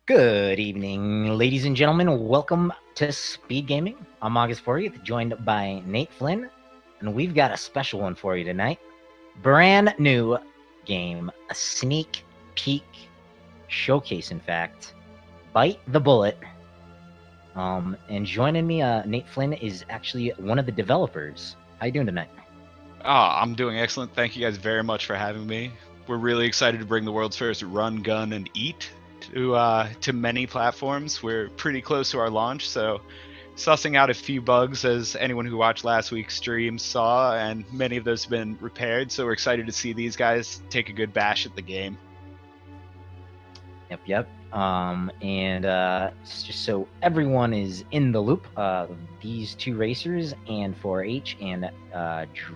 Good evening, ladies and gentlemen. Welcome to Speed Gaming. I'm August 40th, joined by Nate Flynn, and we've got a special one for you tonight. Brand new game, a sneak peek showcase, in fact. Bite the Bullet. And joining me, Nate Flynn is actually one of the developers. How you doing tonight? I'm doing excellent. Thank you guys very much for having me. We're really excited to bring the world's first run, gun, and eat to many platforms. We're pretty close to our launch, so sussing out a few bugs, as anyone who watched last week's stream saw, and many of those have been repaired. So we're excited to see these guys take a good bash at the game. Yep. And just so everyone is in the loop, these two racers, AND4H and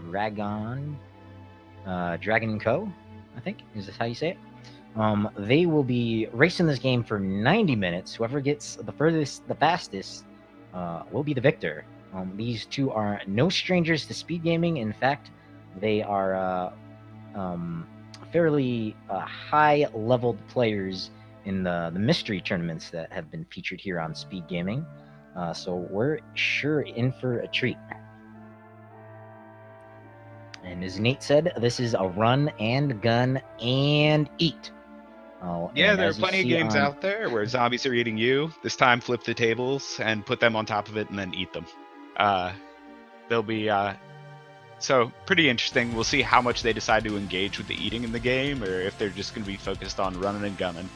dragonc0, I think, is this how you say it? They will be racing this game for 90 minutes. Whoever gets the furthest, the fastest, will be the victor. These two are no strangers to speed gaming. In fact, they are fairly high-leveled players in the mystery tournaments that have been featured here on Speed Gaming. So we're sure in for a treat. And as Nate said, this is a run and gun and eat. Yeah, there are plenty of games out there where zombies are eating you. This time, flip the tables and put them on top of it and then eat them. They'll be so pretty interesting. We'll see how much they decide to engage with the eating in the game, or if they're just going to be focused on running and gunning.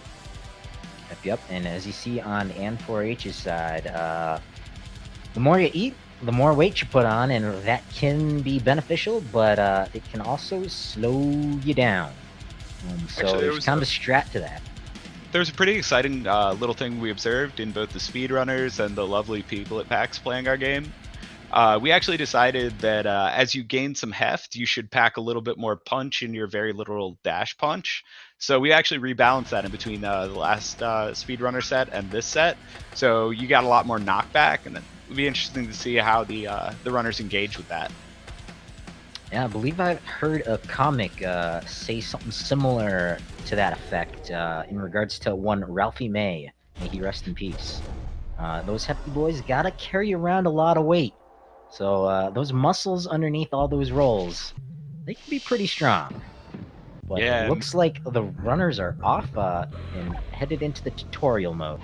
Yep. And as you see on AND4H's side, the more you eat, the more weight you put on, and that can be beneficial, but it can also slow you down. So actually, there's kind of a strat to that. There's a pretty exciting little thing we observed in both the speedrunners and the lovely people at PAX playing our game. We actually decided that as you gain some heft, you should pack a little bit more punch in your very literal dash punch. So we actually rebalanced that in between the last speedrunner set and this set. So you got a lot more knockback, and it would be interesting to see how the runners engage with that. Yeah, I believe I've heard a comic say something similar to that effect in regards to one Ralphie May. May he rest in peace. Those hefty boys gotta carry around a lot of weight. So those muscles underneath all those rolls, they can be pretty strong. But yeah, it looks like the runners are off and headed into the tutorial mode.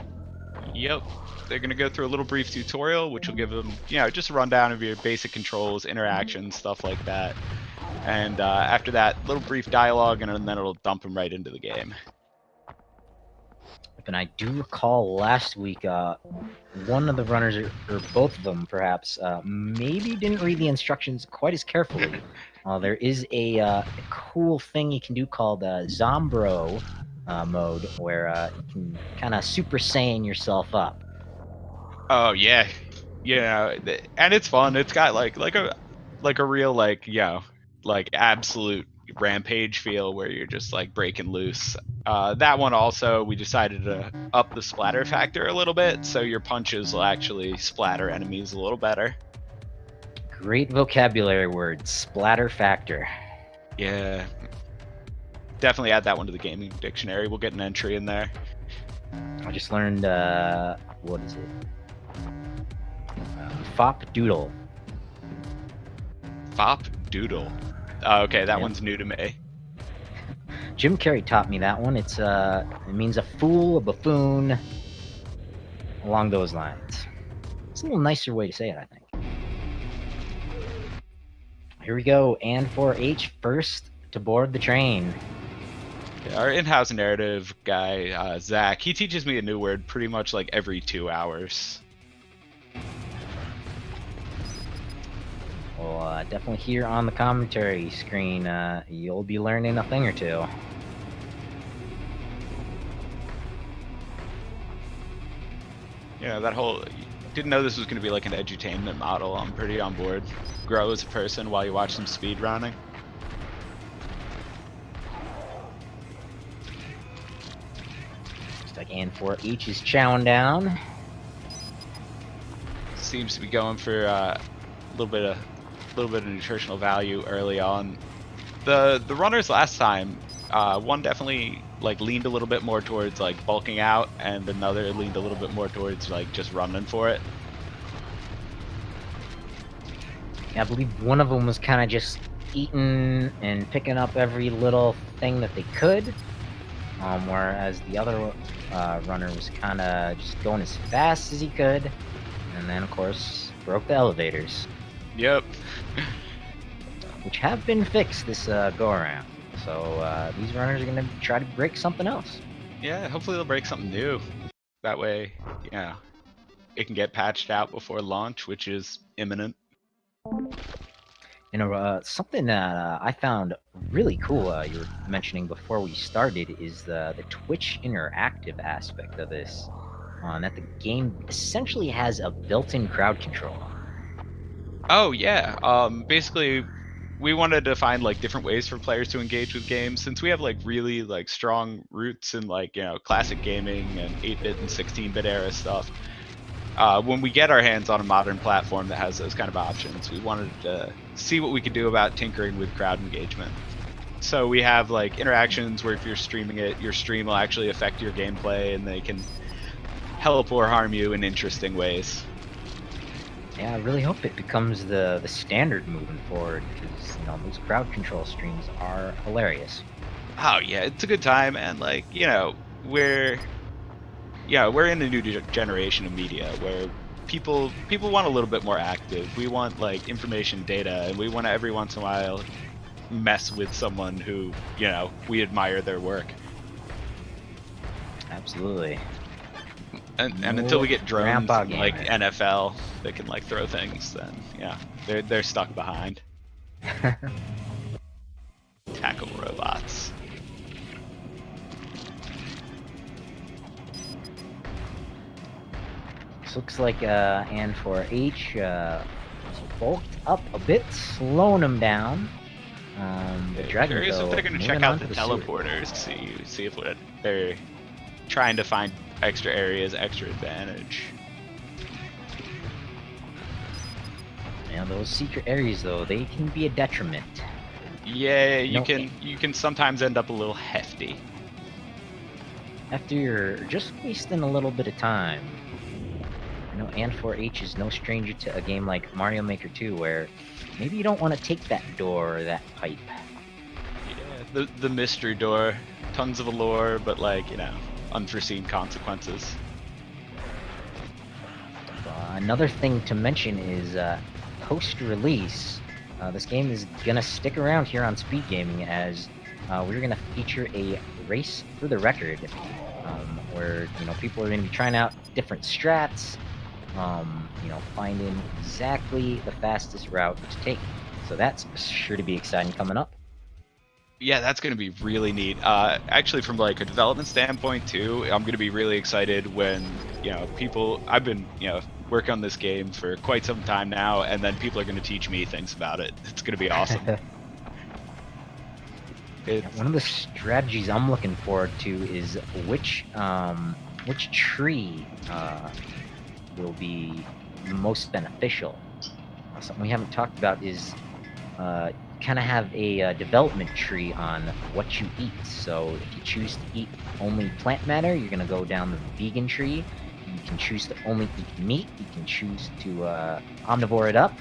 Yep. They're going to go through a little brief tutorial, which will give them, just a rundown of your basic controls, interactions, stuff like that. And after that, a little brief dialogue, and then it'll dump them right into the game. And I do recall last week, one of the runners, or both of them perhaps, maybe didn't read the instructions quite as carefully. There is a cool thing you can do called Zombro mode, where you can kind of Super Saiyan yourself up. Oh yeah, and it's fun. It's got like a real like absolute rampage feel where you're just like breaking loose. That one also, we decided to up the splatter factor a little bit, so your punches will actually splatter enemies a little better. Great vocabulary word, splatter factor. Yeah, definitely add that one to the gaming dictionary. We'll get an entry in there. I just learned what is it? Fop Doodle. Fop Doodle. Okay, that one's new to me. Jim Carrey taught me that one. It means a fool, a buffoon, along those lines. It's a little nicer way to say it, I think. Here we go, AND4H first to board the train. Our in-house narrative guy, Zach, he teaches me a new word pretty much like every 2 hours. Well, definitely here on the commentary screen, you'll be learning a thing or two. Yeah, that whole... Didn't know this was going to be like an edutainment model. I'm pretty on board. Grow as a person while you watch some speed running. Looks like AND4H is chowing down. Seems to be going for a little bit of nutritional value early on. The runners last time One definitely like leaned a little bit more towards like bulking out, and another leaned a little bit more towards like just running for it. Yeah, I believe one of them was kind of just eating and picking up every little thing that they could, whereas the other runner was kind of just going as fast as he could, and then of course broke the elevators, Yep. which have been fixed this go around. So these runners are gonna try to break something else. Yeah, hopefully they'll break something new. That way, yeah, it can get patched out before launch, which is imminent. You know, something that I found really cool, you were mentioning before we started, is the Twitch interactive aspect of this. That the game essentially has a built-in crowd control. Oh yeah. Basically, we wanted to find like different ways for players to engage with games, since we have like really like strong roots in like classic gaming and 8-bit and 16-bit era stuff. When we get our hands on a modern platform that has those kind of options, we wanted to see what we could do about tinkering with crowd engagement. So we have like interactions where if you're streaming it, your stream will actually affect your gameplay, and they can help or harm you in interesting ways. Yeah, I really hope it becomes the standard moving forward, because those crowd control streams are hilarious. Oh yeah, it's a good time, and like we're we're in a new generation of media where people want a little bit more active. We want like information, data, and we want to every once in a while mess with someone who we admire their work. Absolutely. And until we get drones like gamer. NFL that can like throw things, then yeah, they're stuck behind. Tackle robots. This looks like AND4H bulked up a bit, slowing him down. The dragonc0. Curious if they're going to check out the teleporters, see if they're trying to find extra areas, extra advantage. Yeah, those secret areas though, they can be a detriment. Yeah, you can sometimes end up a little hefty. After you're just wasting a little bit of time. AND4H is no stranger to a game like Mario Maker 2, where maybe you don't want to take that door or that pipe. Yeah, the mystery door, tons of allure, but like unforeseen consequences. Another thing to mention is post-release, this game is gonna stick around here on SpeedGaming, as we're gonna feature a race for the record, where people are gonna be trying out different strats, finding exactly the fastest route to take. So that's sure to be exciting coming up. Yeah, that's going to be really neat. Actually, from like a development standpoint too, I'm going to be really excited when I've been working on this game for quite some time now, and then people are going to teach me things about it. It's going to be awesome. One of the strategies I'm looking forward to is which tree will be most beneficial. Something we haven't talked about is kind of have a development tree on what you eat. So if you choose to eat only plant matter, you're going to go down the vegan tree. You can choose to only eat meat. You can choose to omnivore it up.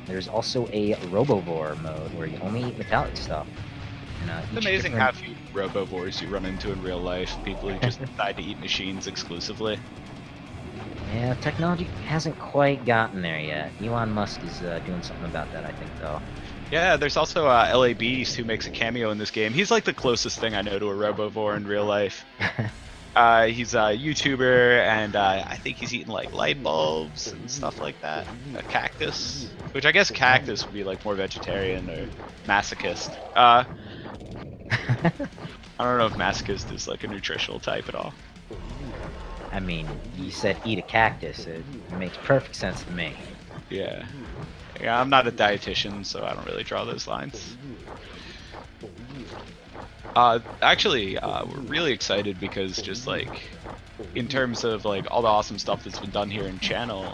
There's also a robovore mode where you only eat metallic stuff. It's amazing how few robovores you run into in real life. People who just decide to eat machines exclusively. Yeah, technology hasn't quite gotten there yet. Elon Musk is doing something about that, I think, though. Yeah, there's also LA Beast, who makes a cameo in this game. He's like the closest thing I know to a robovore in real life. He's a YouTuber, and I think he's eating like light bulbs and stuff like that. A cactus, which I guess cactus would be like more vegetarian or masochist. I don't know if masochist is like a nutritional type at all. I mean, you said eat a cactus. It makes perfect sense to me. Yeah. Yeah, I'm not a dietitian, so I don't really draw those lines. Actually, we're really excited because just like in terms of like all the awesome stuff that's been done here in channel,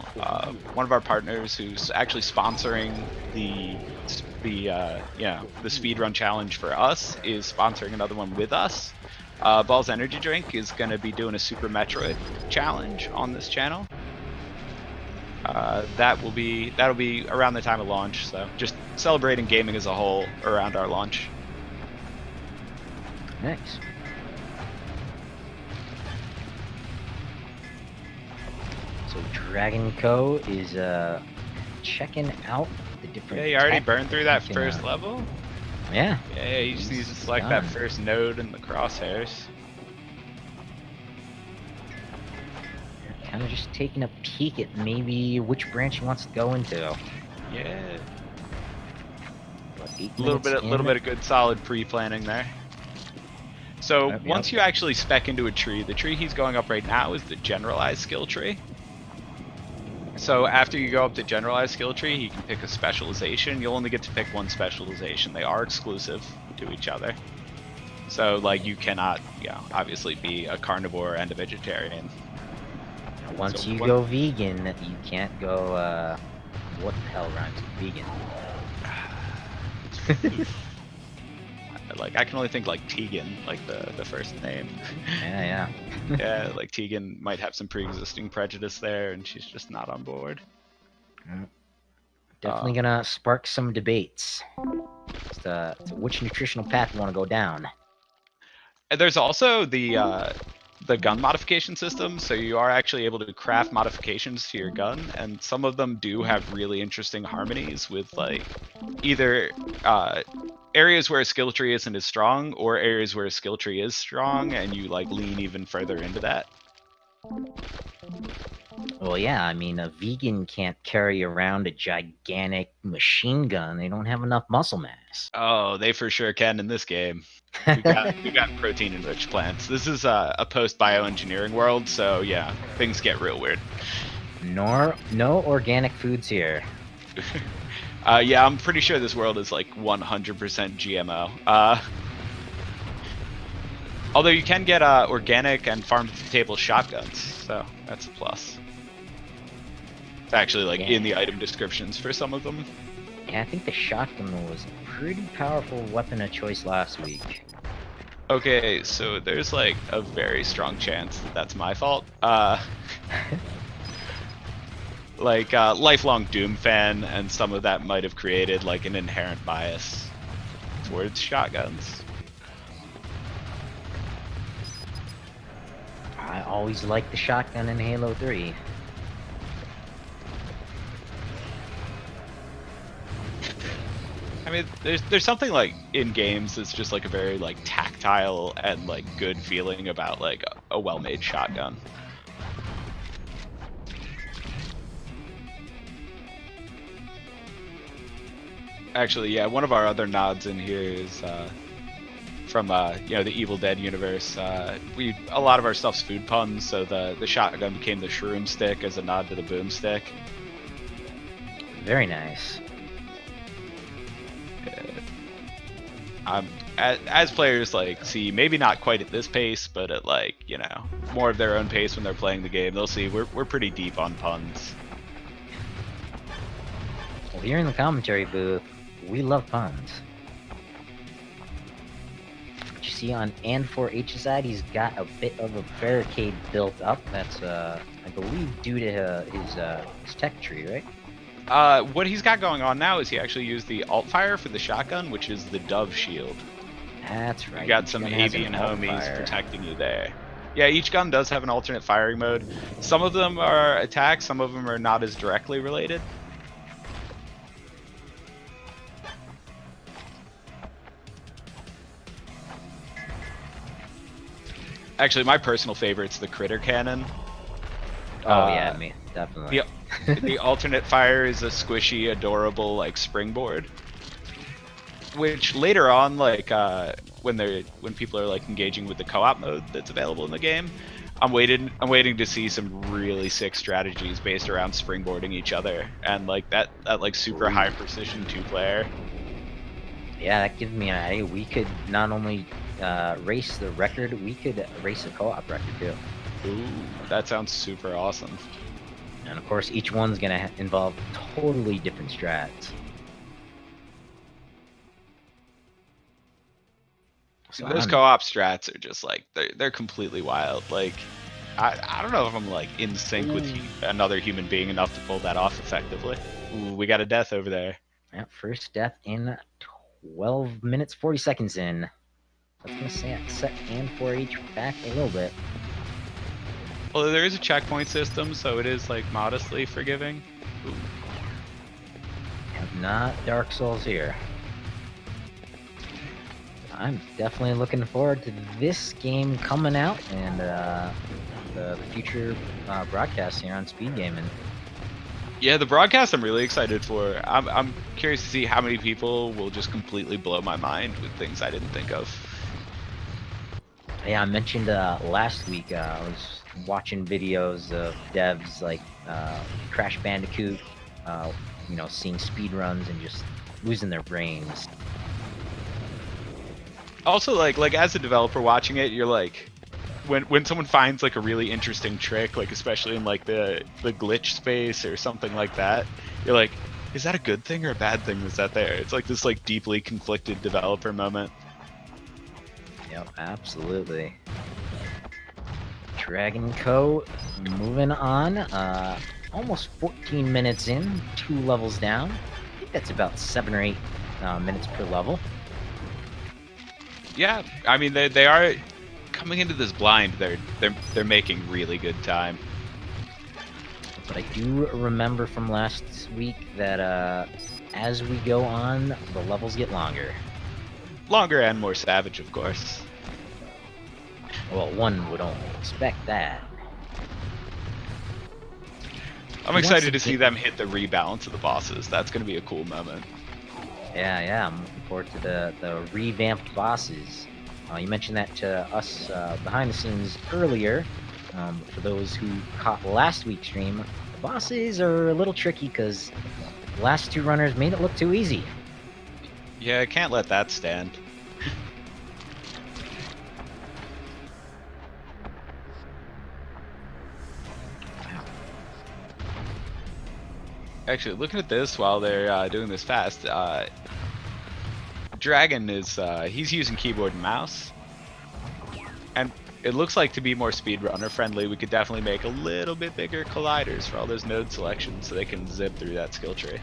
one of our partners who's actually sponsoring the speedrun challenge for us is sponsoring another one with us. Ball's Energy Drink is going to be doing a Super Metroid challenge on this channel. That'll be around the time of launch, so just celebrating gaming as a whole around our launch. Nice. So dragonc0 is checking out the different. Yeah, you already tech burned through that you can, first level. Yeah. Yeah, you just need to select that first node in the crosshairs. Kind of just taking a peek at maybe which branch he wants to go into. Yeah. What, A little bit of good solid pre-planning there. So Yep, once you actually spec into a tree, the tree he's going up right now is the generalized skill tree. So after you go up to generalized skill tree, he can pick a specialization. You'll only get to pick one specialization. They are exclusive to each other. So like you cannot, obviously be a carnivore and a vegetarian. Once you go vegan, you can't go. What the hell rhymes with vegan? Like I can only think like Tegan, like the first name. Yeah. Yeah, like Tegan might have some pre-existing prejudice there, and she's just not on board. Definitely gonna spark some debates. It's which nutritional path you want to go down. And there's also the gun modification system, so you are actually able to craft modifications to your gun, and some of them do have really interesting harmonies with like either areas where a skill tree isn't as strong or areas where a skill tree is strong, and you like lean even further into that. Well, yeah, I mean, a vegan can't carry around a gigantic machine gun. They don't have enough muscle mass. Oh, they for sure can in this game. We got protein-enriched plants. This is a post-bioengineering world, so yeah, things get real weird. No organic foods here. Yeah, I'm pretty sure this world is like 100% GMO. Although you can get organic and farm-to-table shotguns, so that's a plus. It's actually like in the item descriptions for some of them. Yeah, I think the shotgun was a pretty powerful weapon of choice last week. Okay, so there's like a very strong chance that that's my fault. Like lifelong Doom fan, and some of that might have created like an inherent bias towards shotguns. I always liked the shotgun in Halo 3. I mean, there's something like in games that's just like a very like tactile and like good feeling about like a well-made shotgun. Actually, yeah, one of our other nods in here is from the Evil Dead universe. A lot of our stuff's food puns, so the shotgun became the shroom stick as a nod to the boomstick. Very nice. As players like see, maybe not quite at this pace, but at like more of their own pace when they're playing the game, they'll see we're pretty deep on puns. Well, here in the commentary booth, we love puns. But you see on AND4H's side, he's got a bit of a barricade built up. That's I believe due to his tech tree, right? What he's got going on now is he actually used the alt fire for the shotgun, which is the dove shield. That's right. You got some avian homies protecting you there. Yeah, each gun does have an alternate firing mode. Some of them are attacks, some of them are not as directly related. Actually, my personal favorite's the critter cannon. Oh yeah, me definitely. The alternate fire is a squishy, adorable like springboard, which later on, like when people are like engaging with the co-op mode that's available in the game, I'm waiting to see some really sick strategies based around springboarding each other and like that like super high precision 2-player. Yeah, that gives me an idea. We could not only race the record, we could race a co-op record too. Ooh, that sounds super awesome. And of course, each one's gonna involve totally different strats. So Those co-op strats are just like they're completely wild. Like I don't know if I'm like in sync with another human being enough to pull that off effectively. Ooh, we got a death over there. Yeah, first death in 12 minutes 40 seconds in. That's gonna set AND4H back a little bit. Well, there is a checkpoint system, so it is like modestly forgiving. Ooh. Not Dark Souls here. I'm definitely looking forward to this game coming out and the future broadcasts here on SpeedGaming. Yeah, the broadcast I'm really excited for. I'm curious to see how many people will just completely blow my mind with things I didn't think of. Yeah, I mentioned last week I was watching videos of devs like Crash Bandicoot, you know, seeing speedruns and just losing their brains. Also, like as a developer watching it, you're like, when someone finds like a really interesting trick, like especially in like the glitch space or something like that, you're like, is that a good thing or a bad thing that's that there? It's like this like deeply conflicted developer moment. Yep, absolutely. dragonc0 moving on. Almost 14 minutes in, 2 levels down. I think that's about 7 or 8 minutes per level. Yeah, I mean they are coming into this blind. They're making really good time. But I do remember from last week that as we go on, the levels get longer. Longer and more savage, of course. Well, one would only expect that. I'm excited to see them hit the rebalance of the bosses. That's going to be a cool moment. Yeah, I'm looking forward to the revamped bosses. You mentioned that to us behind the scenes earlier. For those who caught last week's stream, the bosses are a little tricky because the last 2 runners made it look too easy. Yeah, I can't let that stand. Actually, looking at this while they're doing this fast, Dragon is he's using keyboard and mouse, and it looks like to be more speedrunner friendly, we could definitely make a little bit bigger colliders for all those node selections so they can zip through that skill tree.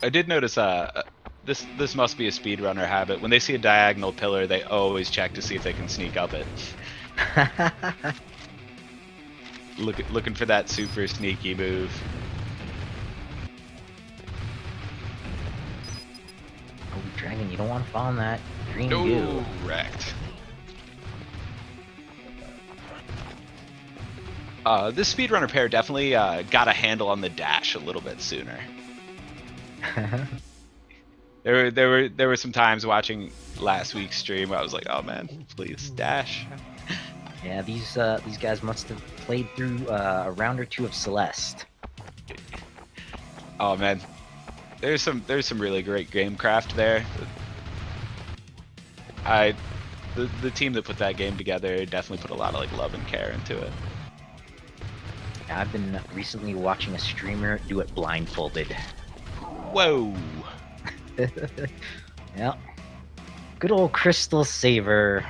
I did notice this must be a speedrunner habit. When they see a diagonal pillar, they always check to see if they can sneak up it. Looking for that super sneaky move. Oh, Dragon, you don't want to fall in that green No, goo. wrecked. This speedrunner pair definitely got a handle on the dash a little bit sooner. There were some times watching last week's stream where I was like, oh man, please dash. Yeah, these guys must have played through a round or 2 of Celeste. Oh man, there's some really great gamecraft there. The team that put that game together definitely put a lot of like love and care into it. I've been recently watching a streamer do it blindfolded. Whoa. Yeah. Good old Crystal Saver.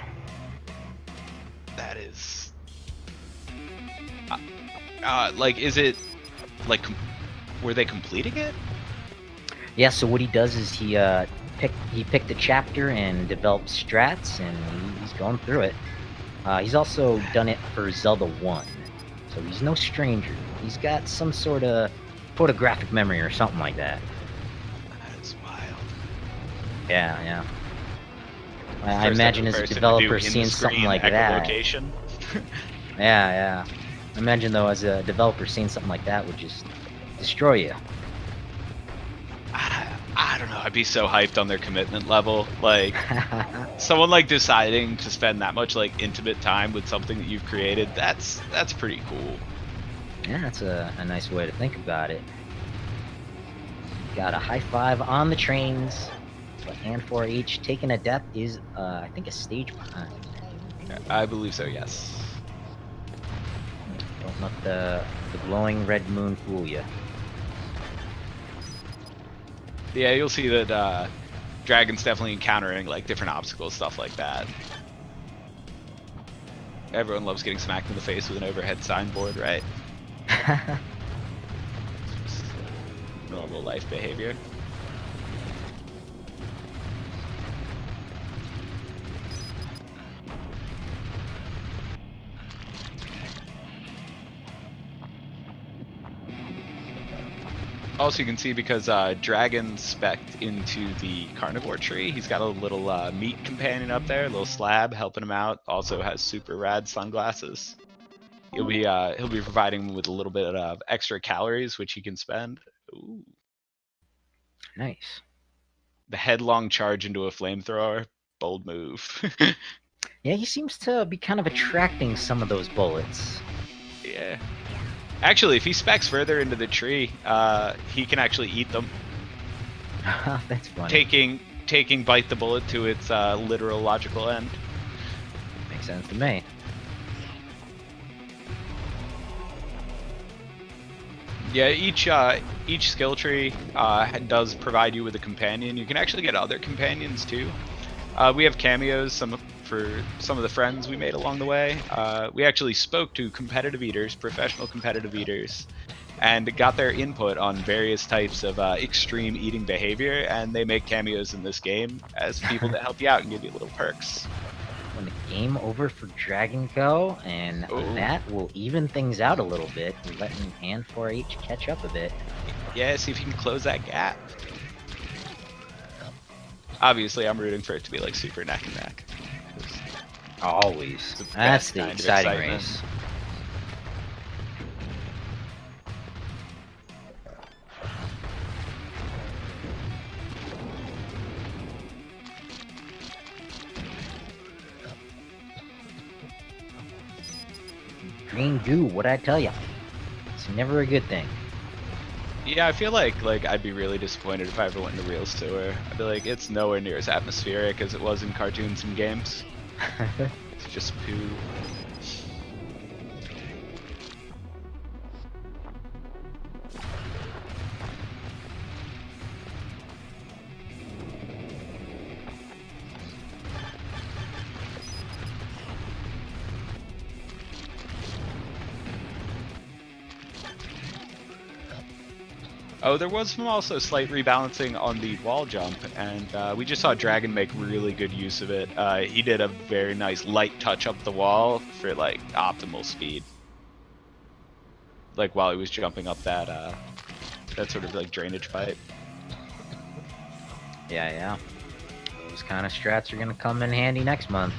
That is. Like, is it like? Were they completing it? Yeah. So what he does is he picked a chapter and developed strats, and he's going through it. He's also done it for Zelda 1, so he's no stranger. He's got some sort of photographic memory or something like that. That's wild. Yeah. I imagine as a developer seeing something like that. Yeah. I imagine though, as a developer seeing something like that would just destroy you. I I don't know. I'd be so hyped on their commitment level. Like someone like deciding to spend that much like intimate time with something that you've created. That's pretty cool. Yeah, that's a nice way to think about it. Got a high five on the trains, but AND4H taking a death is, I think, a stage behind. I believe so. Yes. Don't let the glowing red moon fool you. Yeah, you'll see that Dragon's definitely encountering like different obstacles, stuff like that. Everyone loves getting smacked in the face with an overhead signboard, right? Just normal life behavior. Also, you can see because Dragon spec'd into the carnivore tree, he's got a little meat companion up there, a little slab helping him out. Also has super rad sunglasses. He'll be providing him with a little bit of extra calories, which he can spend. Ooh. Nice. The headlong charge into a flamethrower, bold move. Yeah, he seems to be kind of attracting some of those bullets. Yeah. Actually, if he specs further into the tree, he can actually eat them. That's funny. Taking bite the bullet to its literal logical end. Makes sense to me. Yeah, each skill tree does provide you with a companion. You can actually get other companions too. We have cameos for some of the friends we made along the way. We actually spoke to competitive eaters, professional competitive eaters, and got their input on various types of extreme eating behavior, and they make cameos in this game as people that help you out and give you little perks. When the game over for dragonc0, and Ooh. that will even things out a little bit, letting AND4H catch up a bit. Yeah, see if you can close that gap. Obviously, I'm rooting for it to be like super neck and neck. Always. The That's best the kind of exciting excitement. race. Green goo, what'd I tell ya? It's never a good thing. Yeah, I feel like I'd be really disappointed if I ever went into Real Tour. I'd be like, it's nowhere near as atmospheric as it was in cartoons and games. It's just poo. Oh, there was some also slight rebalancing on the wall jump, and we just saw Dragon make really good use of it. He did a very nice light touch up the wall for like optimal speed. Like while he was jumping up that sort of like drainage pipe. Yeah. Those kind of strats are gonna come in handy next month.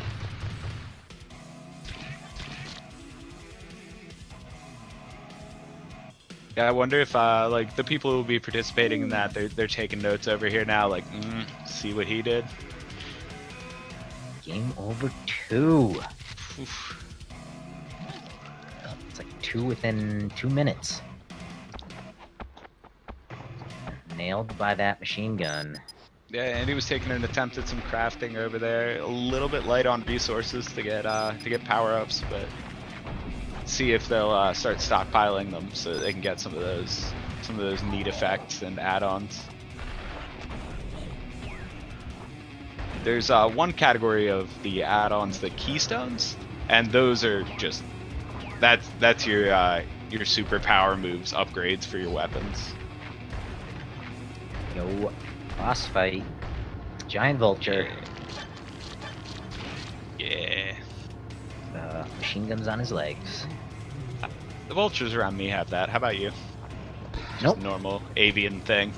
Yeah, I wonder if like the people who will be participating in that, they're taking notes over here now, like, see what he did. Game over 2. Oof. It's like 2 within 2 minutes. Nailed by that machine gun. Yeah, and he was taking an attempt at some crafting over there. A little bit light on resources to get power-ups, but see if they'll start stockpiling them so that they can get some of those neat effects and add-ons. There's one category of the add-ons, the keystones, and those are just that's your superpower moves, upgrades for your weapons. Yo, boss fight. Giant vulture. Yeah. Machine guns on his legs. The vultures around me have that. How about you? Nope. Just normal avian thing.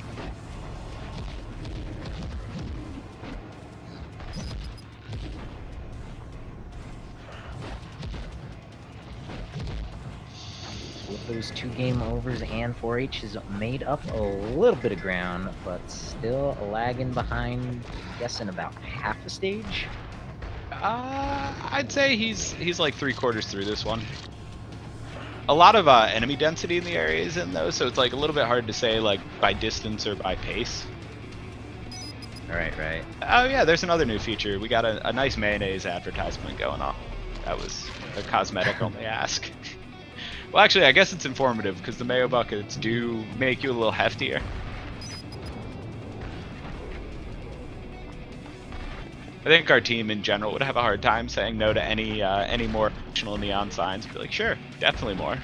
with those 2 game overs, AND4H has made up a little bit of ground, but still lagging behind, guessing about half a stage. I'd say he's like 3/4 through this one. A lot of enemy density in the area is in though, so it's like a little bit hard to say like by distance or by pace. Right. Oh yeah, there's another new feature. We got a nice mayonnaise advertisement going on. That was a cosmetic only ask. Well, actually, I guess it's informative because the mayo buckets do make you a little heftier. I think our team in general would have a hard time saying no to any more optional neon signs. Be like, sure, definitely more.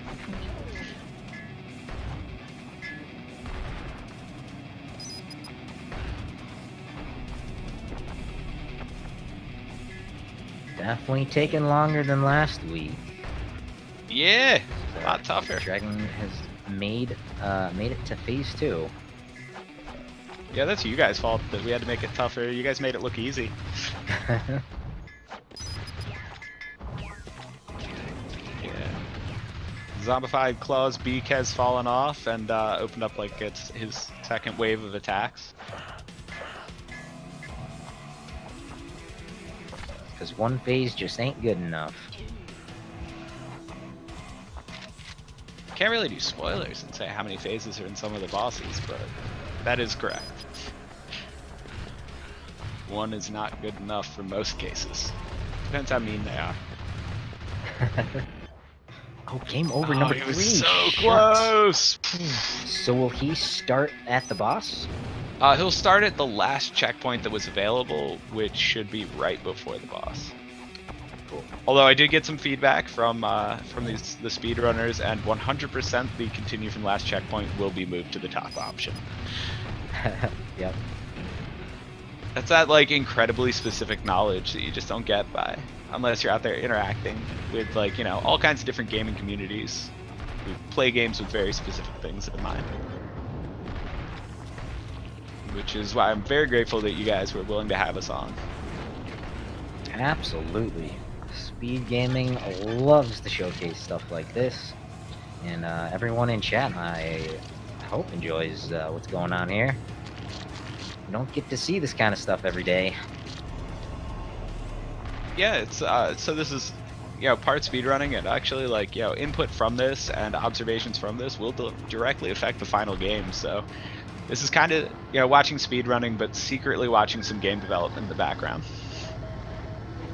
Definitely taking longer than last week. Yeah, a lot tougher. Dragon has made it to phase 2. Yeah, that's you guys' fault that we had to make it tougher. You guys made it look easy. Yeah. Zombified Claw's beak has fallen off and opened up like it's his second wave of attacks. Because one phase just ain't good enough. Can't really do spoilers and say how many phases are in some of the bosses, but that is correct. One is not good enough for most cases. Depends how mean they are. Oh, game over number 3. He was so close. So will he start at the boss? He'll start at the last checkpoint that was available, which should be right before the boss. Cool. Although I did get some feedback from the speedrunners, and 100% the continue from last checkpoint will be moved to the top option. Yep. That's that like incredibly specific knowledge that you just don't get by unless you're out there interacting with like, you know, all kinds of different gaming communities who play games with very specific things in mind. Which is why I'm very grateful that you guys were willing to have us on. Absolutely. SpeedGaming loves to showcase stuff like this. And everyone in chat, I hope, enjoys what's going on here. You don't get to see this kind of stuff every day. Yeah, it's so this is, you know, part speedrunning, and actually like, you know, input from this and observations from this will directly affect the final game. So this is kind of, you know, watching speedrunning, but secretly watching some game development in the background.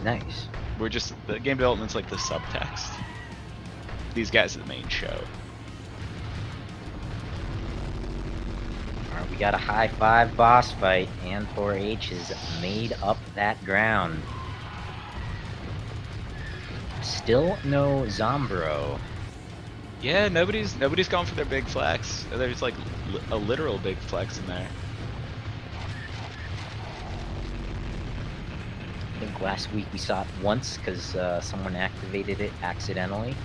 Nice. We're just, the game development's like the subtext. These guys are the main show. Alright, we got a high 5 boss fight, and 4H has made up that ground. Still no Zombro. Yeah, nobody's going for their big flex. There's like a literal big flex in there. I think last week we saw it once because someone activated it accidentally.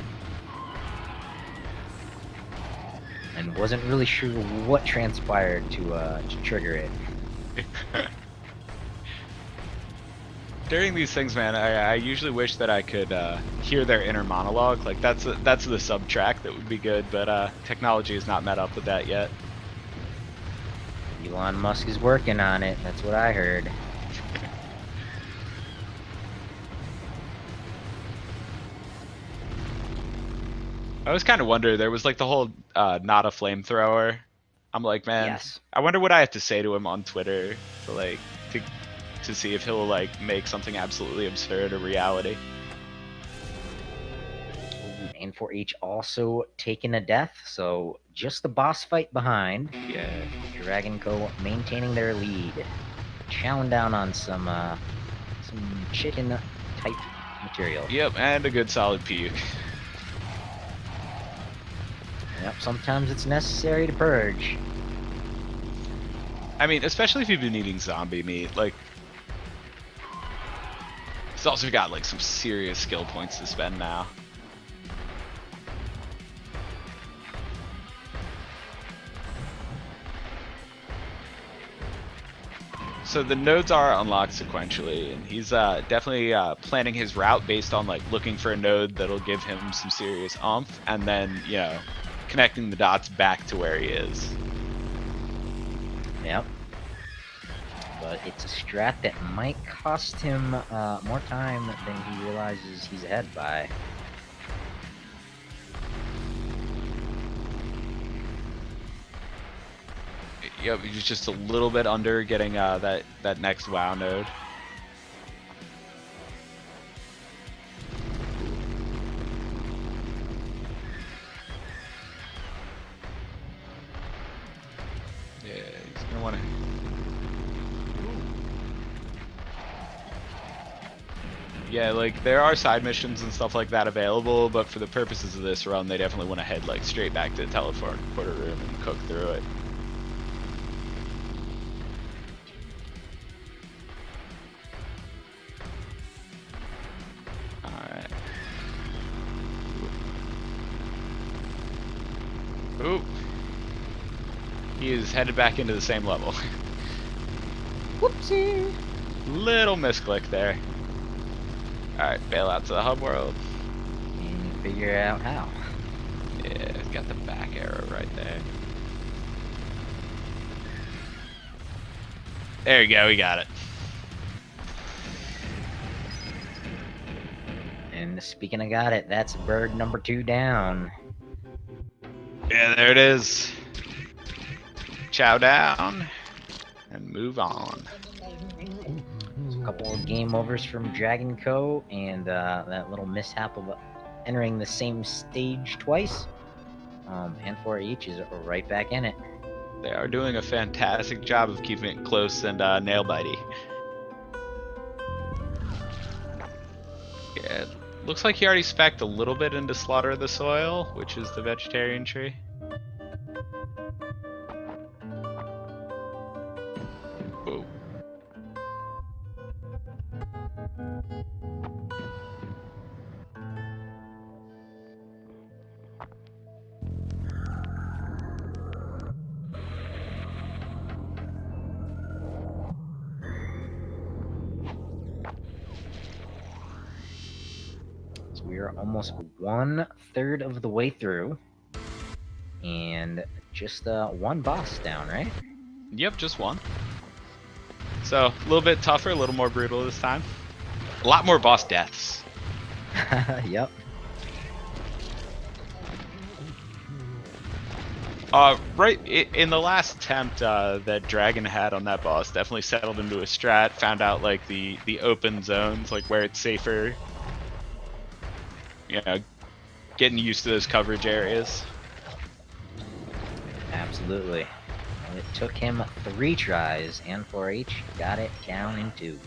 And wasn't really sure what transpired to trigger it. During these things, man, I usually wish that I could hear their inner monologue. Like that's the sub track that would be good, but technology has not met up with that yet. Elon Musk is working on it. That's what I heard. I was kind of wondering, there was like the whole not a flamethrower. I'm like, man, Yes. I wonder what I have to say to him on Twitter to like to see if he'll like make something absolutely absurd a reality. And 4H also taking a death, so just the boss fight behind. Yeah. dragonc0 maintaining their lead, chowing down on some chicken type material. Yep, and a good solid puke. Yep, sometimes it's necessary to purge. I mean, especially if you've been eating zombie meat, like it's also got like some serious skill points to spend now. So the nodes are unlocked sequentially, and he's definitely planning his route based on like looking for a node that'll give him some serious oomph, and then, you know, connecting the dots back to where he is. Yep. But it's a strat that might cost him more time than he realizes he's ahead by. Yep, he's just a little bit under getting that next WoW node. Yeah, he's gonna want to. Yeah, like there are side missions and stuff like that available, but for the purposes of this run, they definitely want to head like straight back to the teleporter room and cook through it. Alright. Oop. He is headed back into the same level. Whoopsie! Little misclick there. Alright, bail out to the hub world. And figure out how. Yeah, it's got the back arrow right there. There you go, we got it. And speaking of got it, that's bird number 2 down. Yeah, there it is. Chow down and move on. A couple of game overs from dragonc0 and that little mishap of entering the same stage twice. AND4H is right back in it. They are doing a fantastic job of keeping it close and nail-bitey. Yeah, looks like he already specced a little bit into Slaughter of the Soil, which is the vegetarian tree. Whoa. So we are almost 1/3 of the way through. And just one boss down, right? Yep, just one. So, a little bit tougher, a little more brutal this time. A lot more boss deaths. Yep. Right in the last attempt that Dragon had on that boss, definitely settled into a strat, found out like the open zones, like where it's safer. You know, getting used to those coverage areas. Absolutely. Well, it took him 3 tries, and AND4H got it down in 2.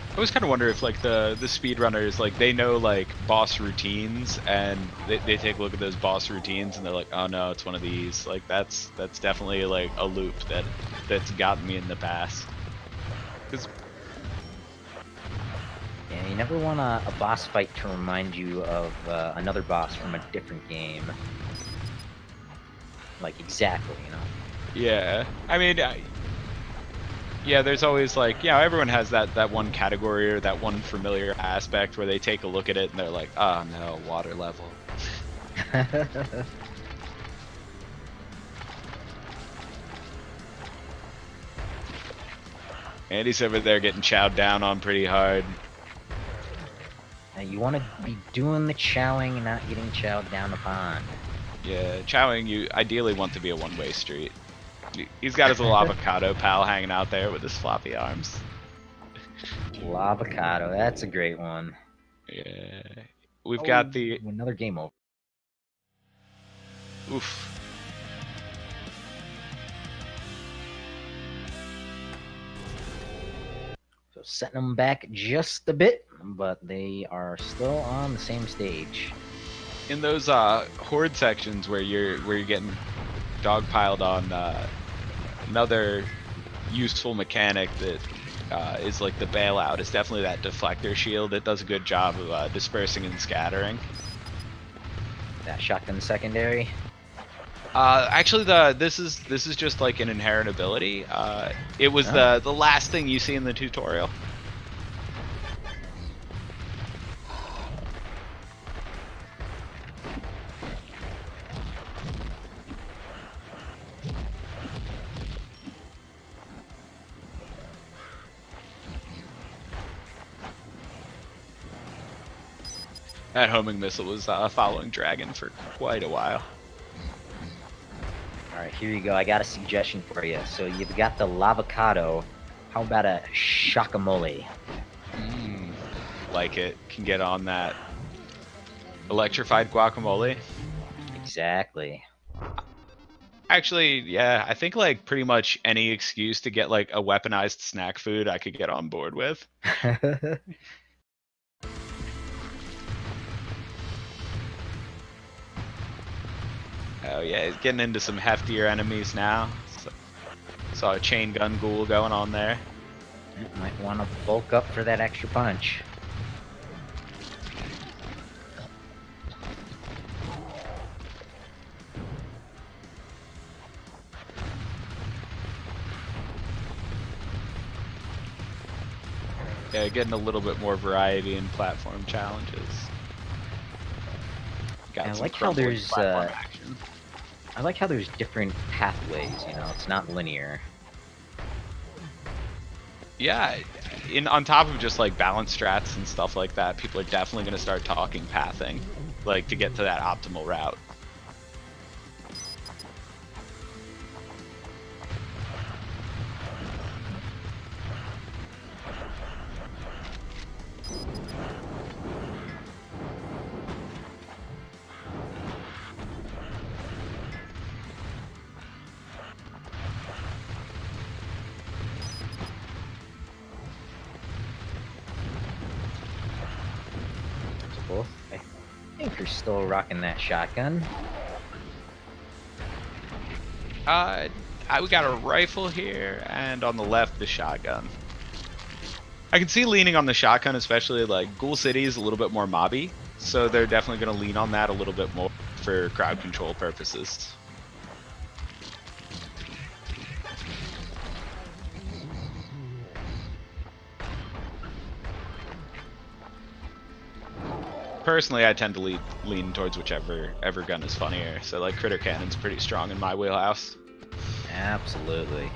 I always kind of wonder if like the speedrunners, like they know like boss routines and they take a look at those boss routines and they're like, oh no, it's one of these. Like that's definitely like a loop that's gotten me in the past. 'Cause Yeah, you never want a boss fight to remind you of another boss from a different game. Like, exactly, you know? yeah, I mean, yeah, there's always like, yeah, everyone has that one category or that one familiar aspect where they take a look at it and they're like, oh no, water level. Andy's over there getting chowed down on pretty hard. Now, you want to be doing the chowing and not getting chowed down upon. Yeah, chowing, you ideally want to be a one-way street. He's got his little avocado pal hanging out there with his floppy arms. Lavocado, that's a great one. Yeah. We've got the... Another game over. Oof. So setting them back just a bit, but they are still on the same stage. In those horde sections where you're getting dogpiled on, another useful mechanic that is like the bailout is definitely that deflector shield. It does a good job of dispersing and scattering. That shotgun secondary. Actually, this is just like an inherent ability. It was the last thing you see in the tutorial. That homing missile was following Dragon for quite a while. All right, here you go. I got a suggestion for you. So you've got the lavocado. How about a shakamole? Like it. Can get on that. Electrified guacamole. Exactly. Actually, yeah, I think like pretty much any excuse to get like a weaponized snack food I could get on board with. Oh yeah, he's getting into some heftier enemies now. So, saw a chain gun ghoul going on there. Might want to bulk up for that extra punch. Yeah, getting a little bit more variety in platform challenges. Got I some like how crumbling there's platform action. I like how there's different pathways. You know, it's not linear. Yeah, on top of just like balance strats and stuff like that, people are definitely going to start talking pathing, like to get to that optimal route. Both. I think you're still rocking that shotgun. We got a rifle here, and on the left, the shotgun. I can see leaning on the shotgun, especially like Ghoul City is a little bit more mobby, so they're definitely going to lean on that a little bit more for crowd control purposes. Personally, I tend to lean towards whichever gun is funnier, so like Critter Cannon's pretty strong in my wheelhouse. Absolutely.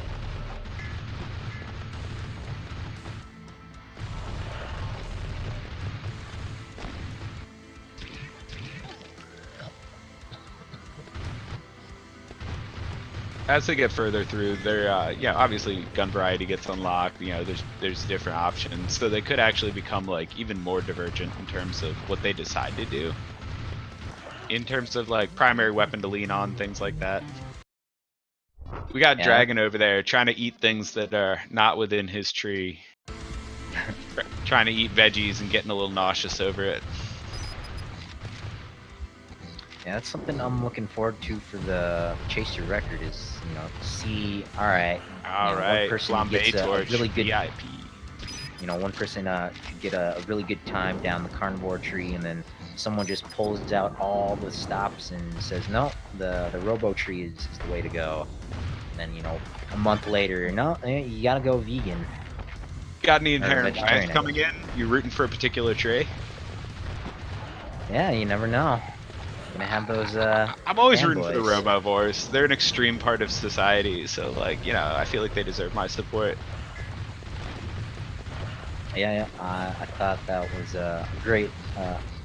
As they get further through, they're yeah, obviously gun variety gets unlocked. You know, there's different options, so they could actually become like even more divergent in terms of what they decide to do. In terms of like primary weapon to lean on, things like that. We got Dragon over there trying to eat things that are not within his tree. Trying to eat veggies and getting a little nauseous over it. Yeah, that's something I'm looking forward to for the Chase Your Record is, you know, see, alright, one person gets a really good, VIP. You know, one person could get a really good time down the carnivore tree, and then someone just pulls out all the stops and says, no, the robo tree is the way to go. And then, you know, a month later, no, you gotta go vegan. Got any inherent bias coming in? You rooting for a particular tree? Yeah, you never know. Gonna have those I'm always rooting for the robovores. They're an extreme part of society, so like, you know, I feel like they deserve my support. Yeah, I thought that was a great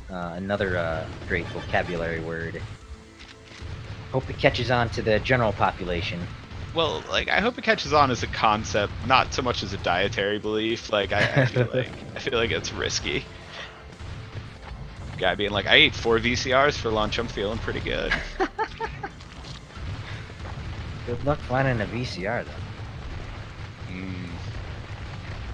another great vocabulary word. Hope it catches on to the general population. Well, like, I hope it catches on as a concept, not so much as a dietary belief. Like I feel like it's risky. Guy being like, I ate 4 VCRs for lunch, I'm feeling pretty good. Good luck finding a VCR though.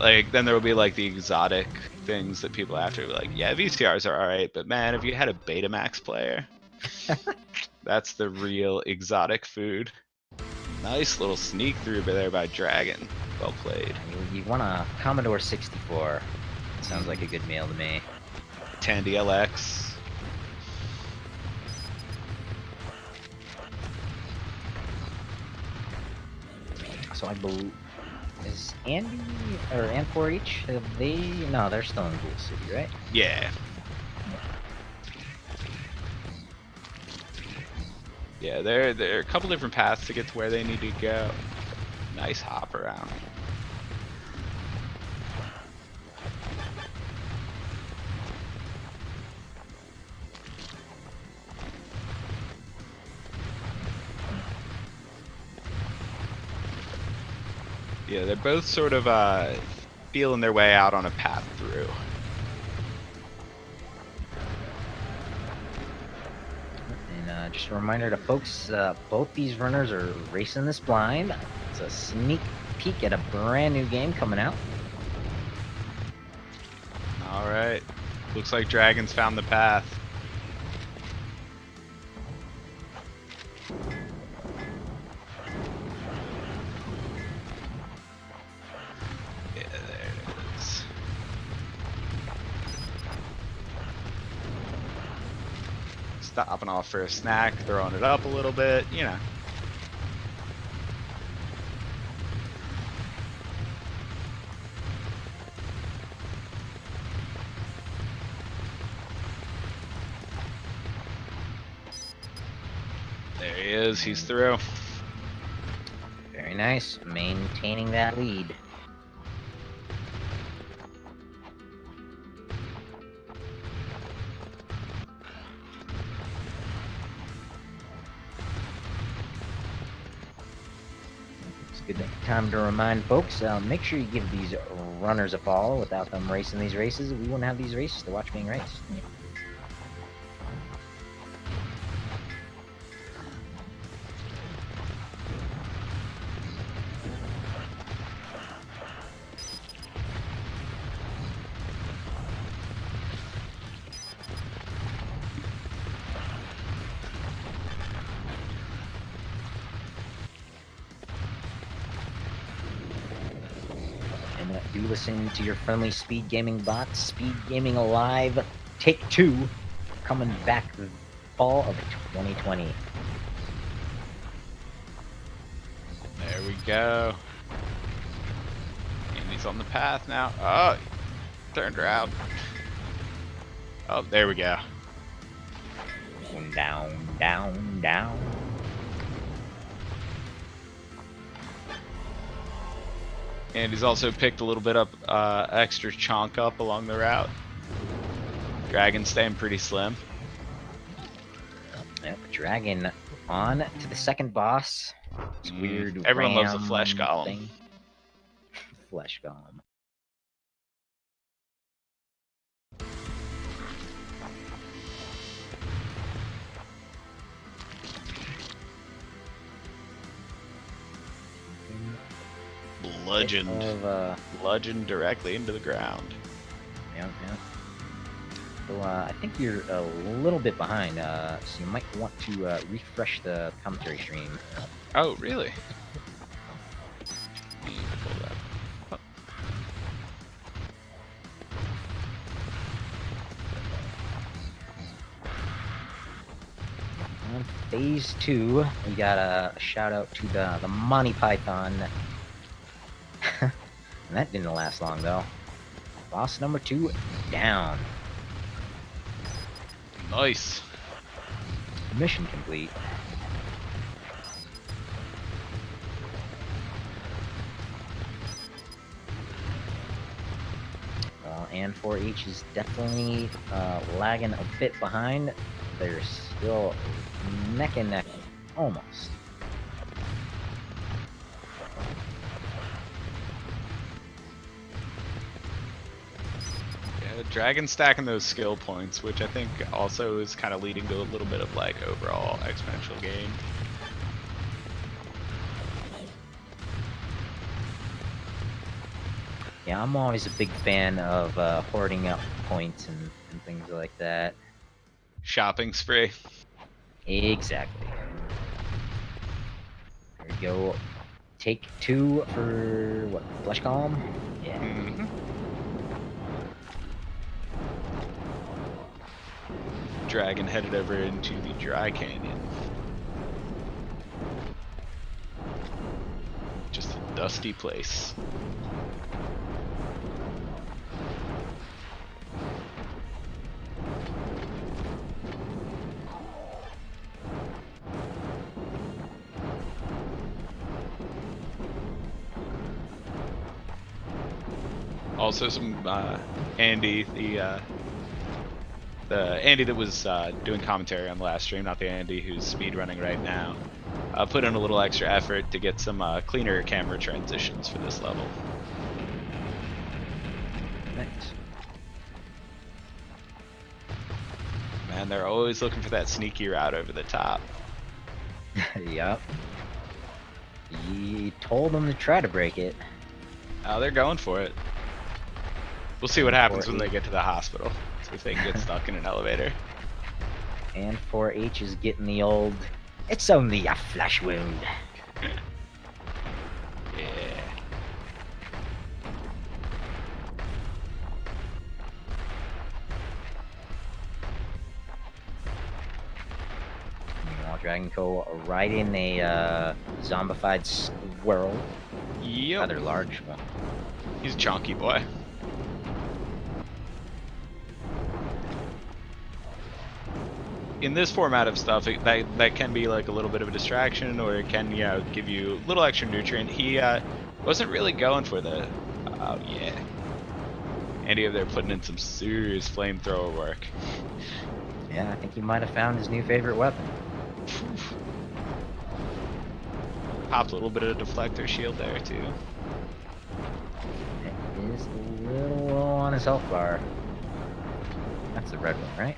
Like, then there will be like the exotic things that people after be like, yeah, VCRs are alright, but man, if you had a Betamax player, that's the real exotic food. Nice little sneak through there by Dragon. Well played. You want a Commodore 64. Sounds like a good meal to me. Tandy LX. So I believe is Andy or AND4H? No, they're still in Ghoul City, right? Yeah. Yeah, there are a couple different paths to get to where they need to go. Nice hop around. Yeah, they're both sort of feeling their way out on a path through. And just a reminder to folks, both these runners are racing this blind. It's a sneak peek at a brand new game coming out. All right, looks like Dragon's found the path. Yeah, there it is. Stopping off for a snack, throwing it up a little bit, you know. There he is, he's through. Very nice, maintaining that lead. It's a good time to remind folks, make sure you give these runners a follow. Without them racing these races, we wouldn't have these races to watch being raced. Do listen to your friendly Speed Gaming bots. Speed Gaming Alive Take 2 coming back the fall of 2020. There we go. And he's on the path now. Oh, turned around. Oh, there we go. Down, down, down. And he's also picked a little bit up extra chunk up along the route. Dragon staying pretty slim. Yep, Dragon on to the second boss. It's weird. Everyone loves the ram flesh golem. thing. Flesh golem. Bludgeon directly into the ground. Yeah. So I think you're a little bit behind, so you might want to refresh the commentary stream. Oh, really? Let me pull that up. On phase 2, we got a shout out to the Monty Python. And that didn't last long though. Boss number 2 down. Nice. Mission complete. Well, AND4H is definitely lagging a bit behind. They're still neck and neck, almost. Dragon stacking those skill points, which I think also is kind of leading to a little bit of like overall exponential gain. Yeah, I'm always a big fan of hoarding up points and things like that. Shopping spree. Exactly. There we go. Take 2 for what? Flesh Golem? Yeah. Mm-hmm. Dragon headed over into the dry canyon. Just a dusty place. Also some Andy, the Andy that was doing commentary on the last stream, not the Andy who's speedrunning right now. put in a little extra effort to get some cleaner camera transitions for this level. Nice. Man, they're always looking for that sneaky route over the top. Yep. You told them to try to break it. Oh, they're going for it. We'll see what happens when they get to the hospital. See if they can get stuck in an elevator. AND4H is getting the old, it's only a flesh wound. Yeah. Meanwhile, dragonc0 riding a zombified squirrel. Yep. Rather large one. He's a chunky boy. In this format of stuff, that can be like a little bit of a distraction, or it can, you know, give you a little extra nutrient. He wasn't really going for the, oh yeah. Andy over there putting in some serious flamethrower work. Yeah, I think he might have found his new favorite weapon. Popped a little bit of a deflector shield there too. It is a little low on his health bar. That's the red one, right?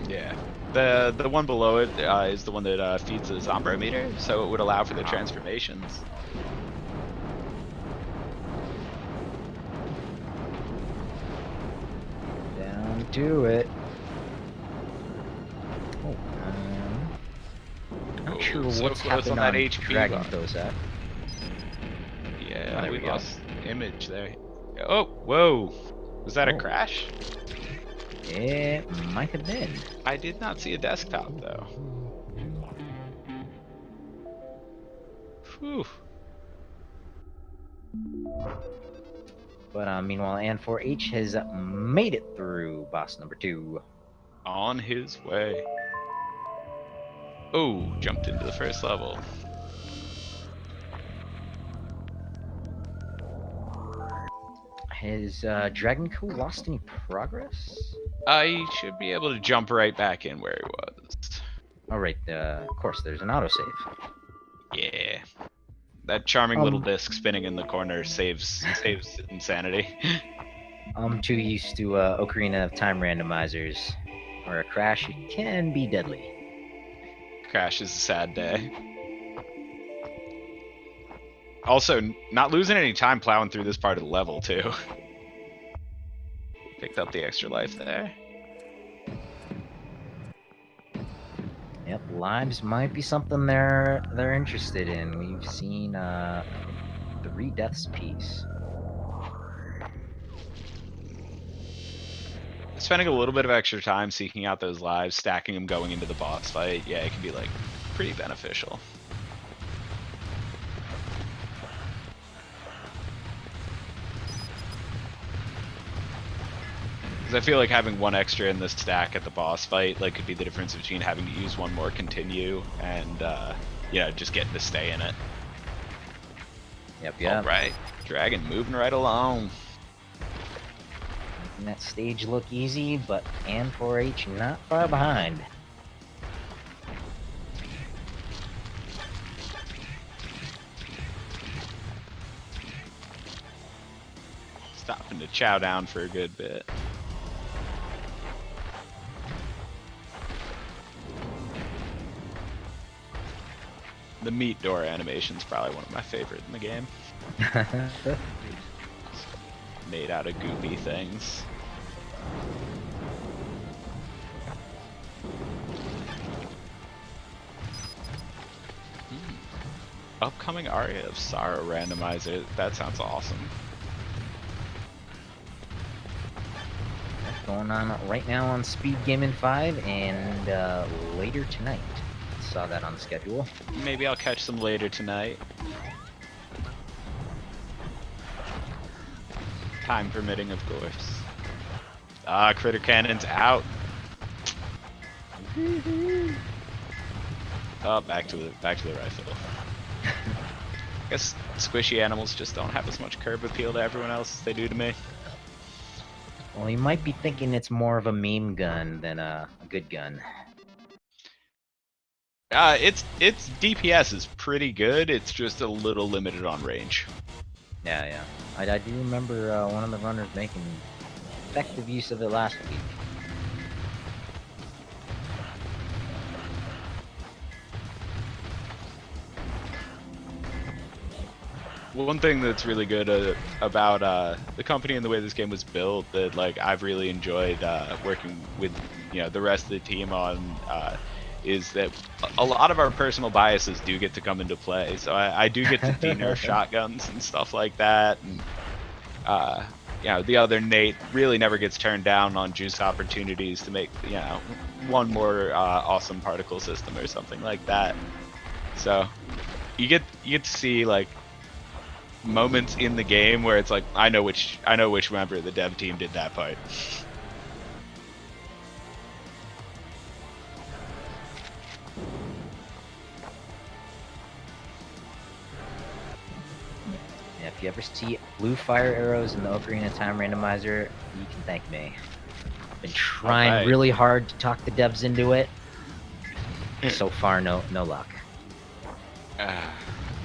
Yeah. The one below it is the one that feeds the Zombro meter, so it would allow for the transformations. Down to it. Oh, not sure so what's close happening on that on HP bar. dragonc0's at. Yeah, Oh, there we we go. lost image there. Oh, whoa. Was that a crash? It might have been. I did not see a desktop though. Whew. But meanwhile, AND4H has made it through boss number 2. On his way. Oh, jumped into the first level. Has dragonc0 lost any progress? I should be able to jump right back in where he was. Alright, of course, there's an autosave. Yeah. That charming little disc spinning in the corner saves insanity. I'm too used to Ocarina of Time randomizers, where a crash can be deadly. Crash is a sad day. Also, not losing any time plowing through this part of the level, too. Picked up the extra life there. Yep, lives might be something they're interested in. We've seen 3 deaths apiece. Spending a little bit of extra time seeking out those lives, stacking them going into the boss fight, yeah, it can be like pretty beneficial. Because I feel like having one extra in the stack at the boss fight like could be the difference between having to use one more continue and yeah, just getting to stay in it. Yep. All right, dragon moving right along. Making that stage look easy, but AND4H not far behind. Stopping to chow down for a good bit. The meat door animation is probably one of my favorite in the game. Made out of goopy things. Upcoming Aria of Sorrow randomizer. That sounds awesome. That's going on right now on SpeedGaming 5 and later tonight. Saw that on the schedule. Maybe I'll catch some later tonight. Time permitting, of course. Ah, critter cannon's out. Oh, back to the rifle. I guess squishy animals just don't have as much curb appeal to everyone else as they do to me. Well, you might be thinking it's more of a meme gun than a good gun. Its DPS is pretty good. It's just a little limited on range. Yeah, yeah. I do remember one of the runners making effective use of it last week. One thing that's really good about the company and the way this game was built that like I've really enjoyed working with the rest of the team on is that a lot of our personal biases do get to come into play. So I do get to de-nerf shotguns and stuff like that, and the other Nate really never gets turned down on juice opportunities to make one more awesome particle system or something like that. So you get to see like moments in the game where it's like I know which member of the dev team did that part. Yeah, if you ever see blue fire arrows in the Ocarina of Time randomizer, you can thank me. I've been trying really hard to talk the devs into it. So far, no luck.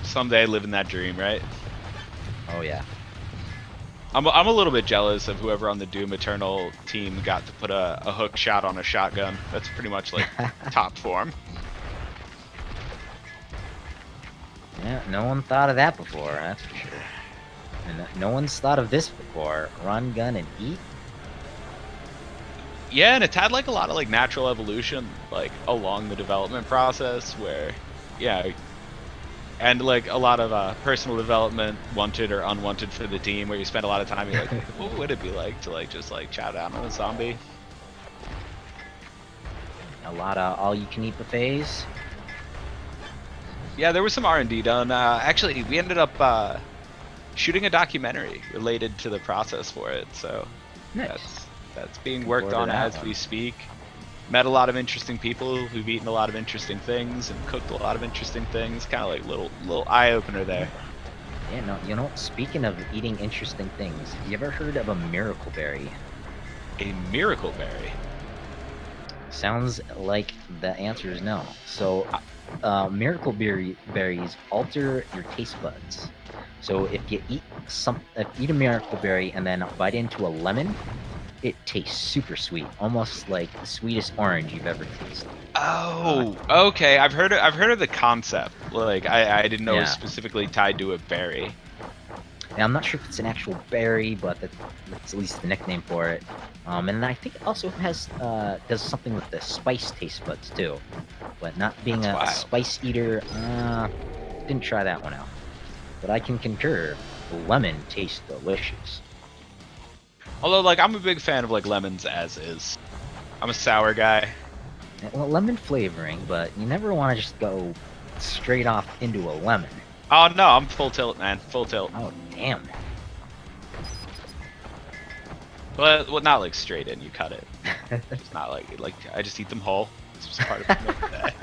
Someday living that dream, right? Oh yeah. I'm a little bit jealous of whoever on the Doom Eternal team got to put a hook shot on a shotgun. That's pretty much like top form. Yeah, no one thought of that before, that's for sure. And no one's thought of this before. Run, gun, and eat? Yeah, and it's had like a lot of like natural evolution like along the development process where, yeah, and like a lot of personal development, wanted or unwanted for the team, where you spend a lot of time, you're like, what would it be like to like just like chow down on a zombie? A lot of all-you-can-eat buffets. Yeah, there was some R&D done. Actually, we ended up shooting a documentary related to the process for it, so nice. that's being worked on as we speak. Met a lot of interesting people who've eaten a lot of interesting things and cooked a lot of interesting things. Kind of like little eye opener there. Yeah, no, speaking of eating interesting things, you ever heard of a miracle berry? A miracle berry? Sounds like the answer is no. So, miracle berries alter your taste buds. So if you eat a miracle berry and then bite into a lemon, it tastes super sweet, almost like the sweetest orange you've ever tasted. Oh, okay. I've heard of the concept. Like I didn't know it was specifically tied to a berry. Now, I'm not sure if it's an actual berry, but that's at least the nickname for it. And I think it also does something with the spice taste buds too. But not being a spice eater, didn't try that one out. But I can concur, the lemon tastes delicious. Although, like, I'm a big fan of like lemons as is. I'm a sour guy. Well, lemon flavoring, but you never want to just go straight off into a lemon. Oh no, I'm full tilt, man. Full tilt. Oh damn. Well, not like straight in. You cut it. It's not like I just eat them whole. It's just part of the day.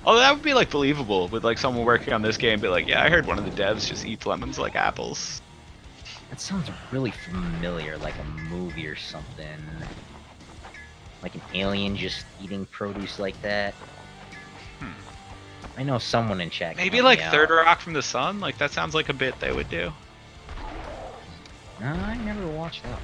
Although that would be like believable with like someone working on this game, be like, yeah, I heard one of the devs just eats lemons like apples. That sounds really familiar, like a movie or something. Like an alien just eating produce like that. I know someone in chat. Maybe like Third Rock from the Sun? Like that sounds like a bit they would do. No, I never watched that one.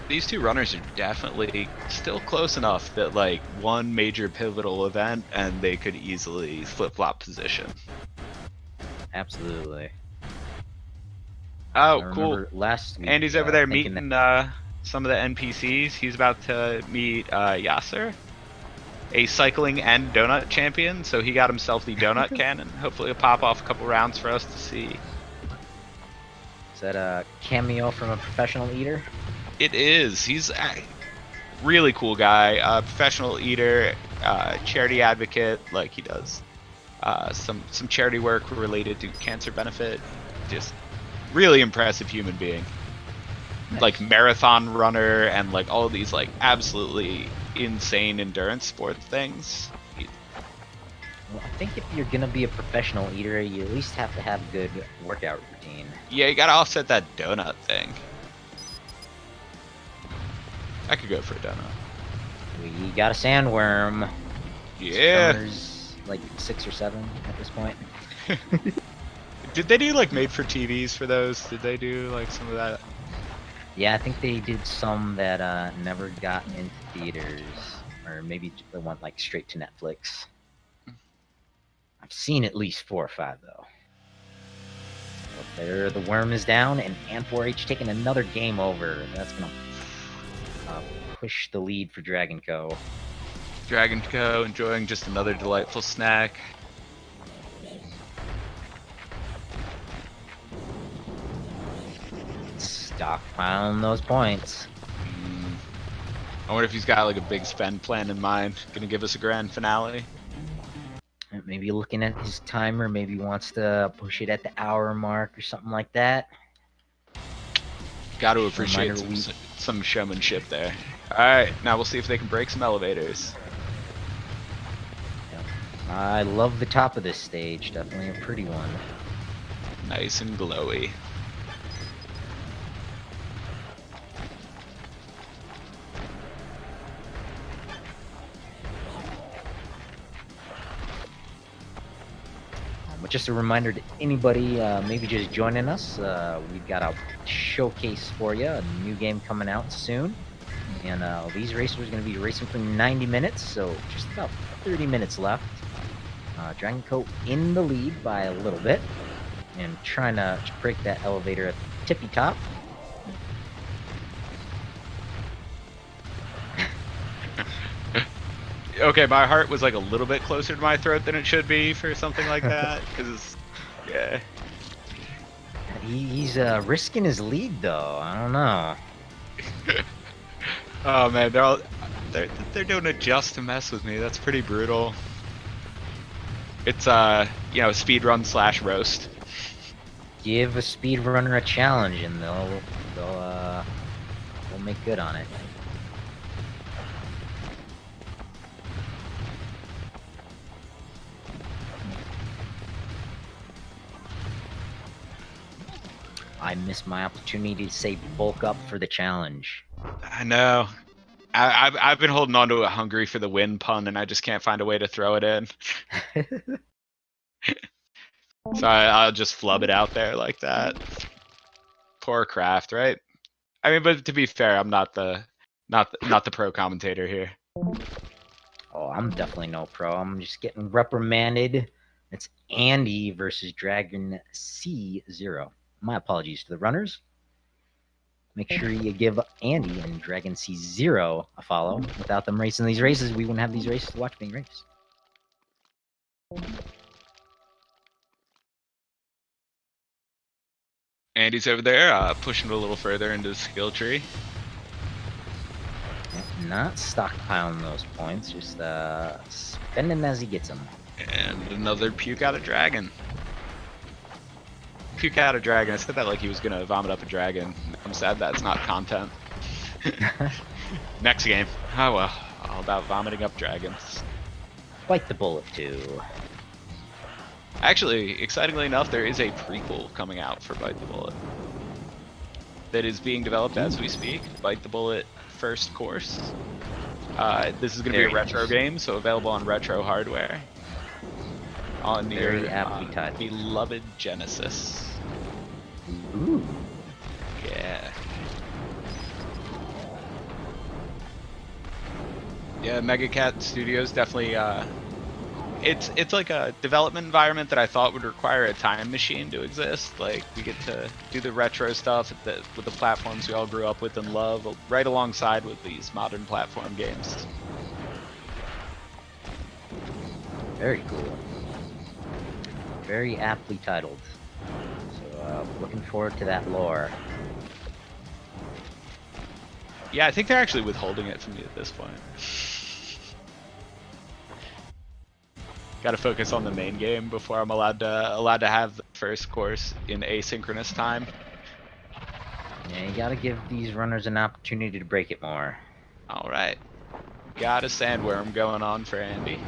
These two runners are definitely still close enough that like one major pivotal event and they could easily flip-flop position. Absolutely. Oh, cool. Last week, Andy's over there meeting some of the NPCs. He's about to meet Yasser, a cycling and donut champion. So he got himself the donut cannon. Hopefully he'll pop off a couple rounds for us to see. Is that a cameo from a professional eater? It is. He's a really cool guy, professional eater, charity advocate. Like he does some charity work related to cancer benefit. Just really impressive human being. Nice. Like marathon runner and like all of these like absolutely insane endurance sport things. Well, I think if you're gonna be a professional eater, you at least have to have a good workout routine. Yeah, you gotta offset that donut thing. I could go for a donut. We got a sandworm. Yeah. Summer's like 6 or 7 at this point. Did they do like made for TVs for those? Did they do like some of that? Yeah, I think they did some that never got into theaters, or maybe they went like straight to Netflix. I've seen at least 4 or 5 though. Well, there, the worm is down, and AND4H taking another game over. That's gonna push the lead for dragonc0. dragonc0 enjoying just another delightful snack. Stockpiling those points. I wonder if he's got like a big spend plan in mind. Gonna give us a grand finale. Maybe looking at his timer, maybe wants to push it at the hour mark or something like that. Got to appreciate some showmanship there. Alright, now we'll see if they can break some elevators. Yep. I love the top of this stage. Definitely a pretty one. Nice and glowy. But just a reminder to anybody maybe just joining us, we've got a showcase for you, a new game coming out soon. And these racers are going to be racing for 90 minutes, so just about 30 minutes left. dragonc0 in the lead by a little bit, and trying to break that elevator at the tippy top. Okay, my heart was like a little bit closer to my throat than it should be for something like that, because, yeah. He's risking his lead though. I don't know. Oh man, they're doing it just to mess with me. That's pretty brutal. It's you know, speedrun / roast. Give a speedrunner a challenge, and they'll make good on it. I missed my opportunity to say bulk up for the challenge. I know. I've been holding on to a hungry for the win pun, and I just can't find a way to throw it in. So I'll just flub it out there like that. Poor Craft, right? I mean, but to be fair, I'm not the pro commentator here. Oh, I'm definitely no pro. I'm just getting reprimanded. It's Andy versus dragonc0. My apologies to the runners. Make sure you give Andy and dragonc0 a follow. Without them racing these races, we wouldn't have these races to watch being raced. Andy's over there, pushing a little further into the skill tree. Not stockpiling those points, just spending as he gets them. And another puke out of dragon. Puke out a dragon. I said that like he was gonna vomit up a dragon. I'm sad that's not content. Next game. Oh well. All about vomiting up dragons. Bite the bullet too. Actually, excitingly enough, there is a prequel coming out for Bite the Bullet. That is being developed as we speak. Bite the Bullet First Course. This is gonna be a retro game, so available on retro hardware. On your beloved Genesis. Ooh. Yeah. Yeah, Mega Cat Studios definitely. It's like a development environment that I thought would require a time machine to exist. Like we get to do the retro stuff with the platforms we all grew up with and love, right alongside with these modern platform games. Very cool. Very aptly titled. So looking forward to that lore. Yeah, I think they're actually withholding it from me at this point. Got to focus on the main game before I'm allowed to have the first course in asynchronous time. Yeah, you gotta give these runners an opportunity to break it more. All right. Got a sandworm going on for Andy.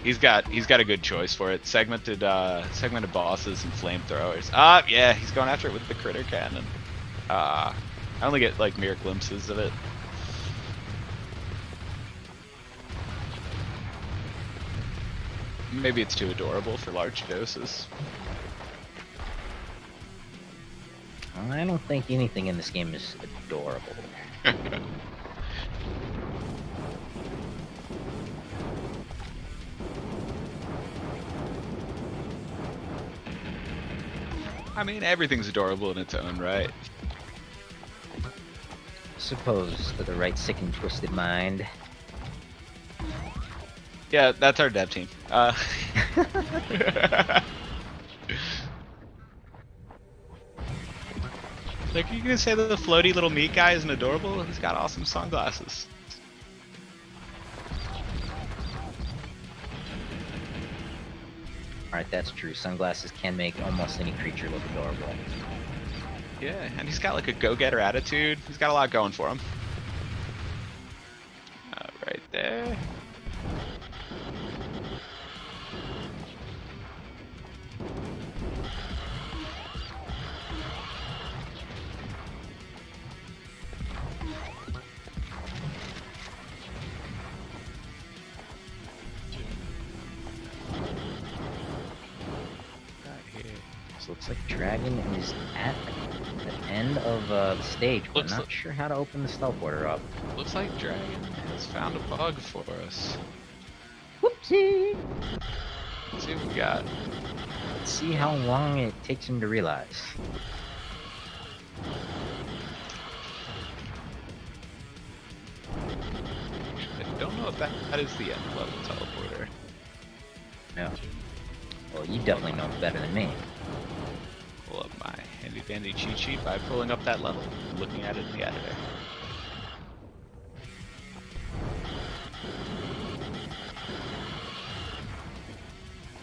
He's got a good choice for it. Segmented bosses and flamethrowers. Yeah, he's going after it with the critter cannon. I only get like mere glimpses of it. Maybe it's too adorable for large doses. I don't think anything in this game is adorable. I mean, everything's adorable in its own right. Suppose for the right sick and twisted mind. Yeah, that's our dev team. Like, you gonna say that the floaty little meat guy isn't adorable? He's got awesome sunglasses. Alright, that's true. Sunglasses can make almost any creature look adorable. Yeah, and he's got like a go-getter attitude. He's got a lot going for him. Right there. So looks like Dragon is at the end of the stage, but Looks not sure how to open the teleporter up. Looks like Dragon has found a bug for us. Whoopsie! Let's see what we got. Let's see how long it takes him to realize. I don't know if that is the end level teleporter. No. Well, you definitely know better than me. Pull up my handy dandy cheat sheet by pulling up that level, looking at it in the editor.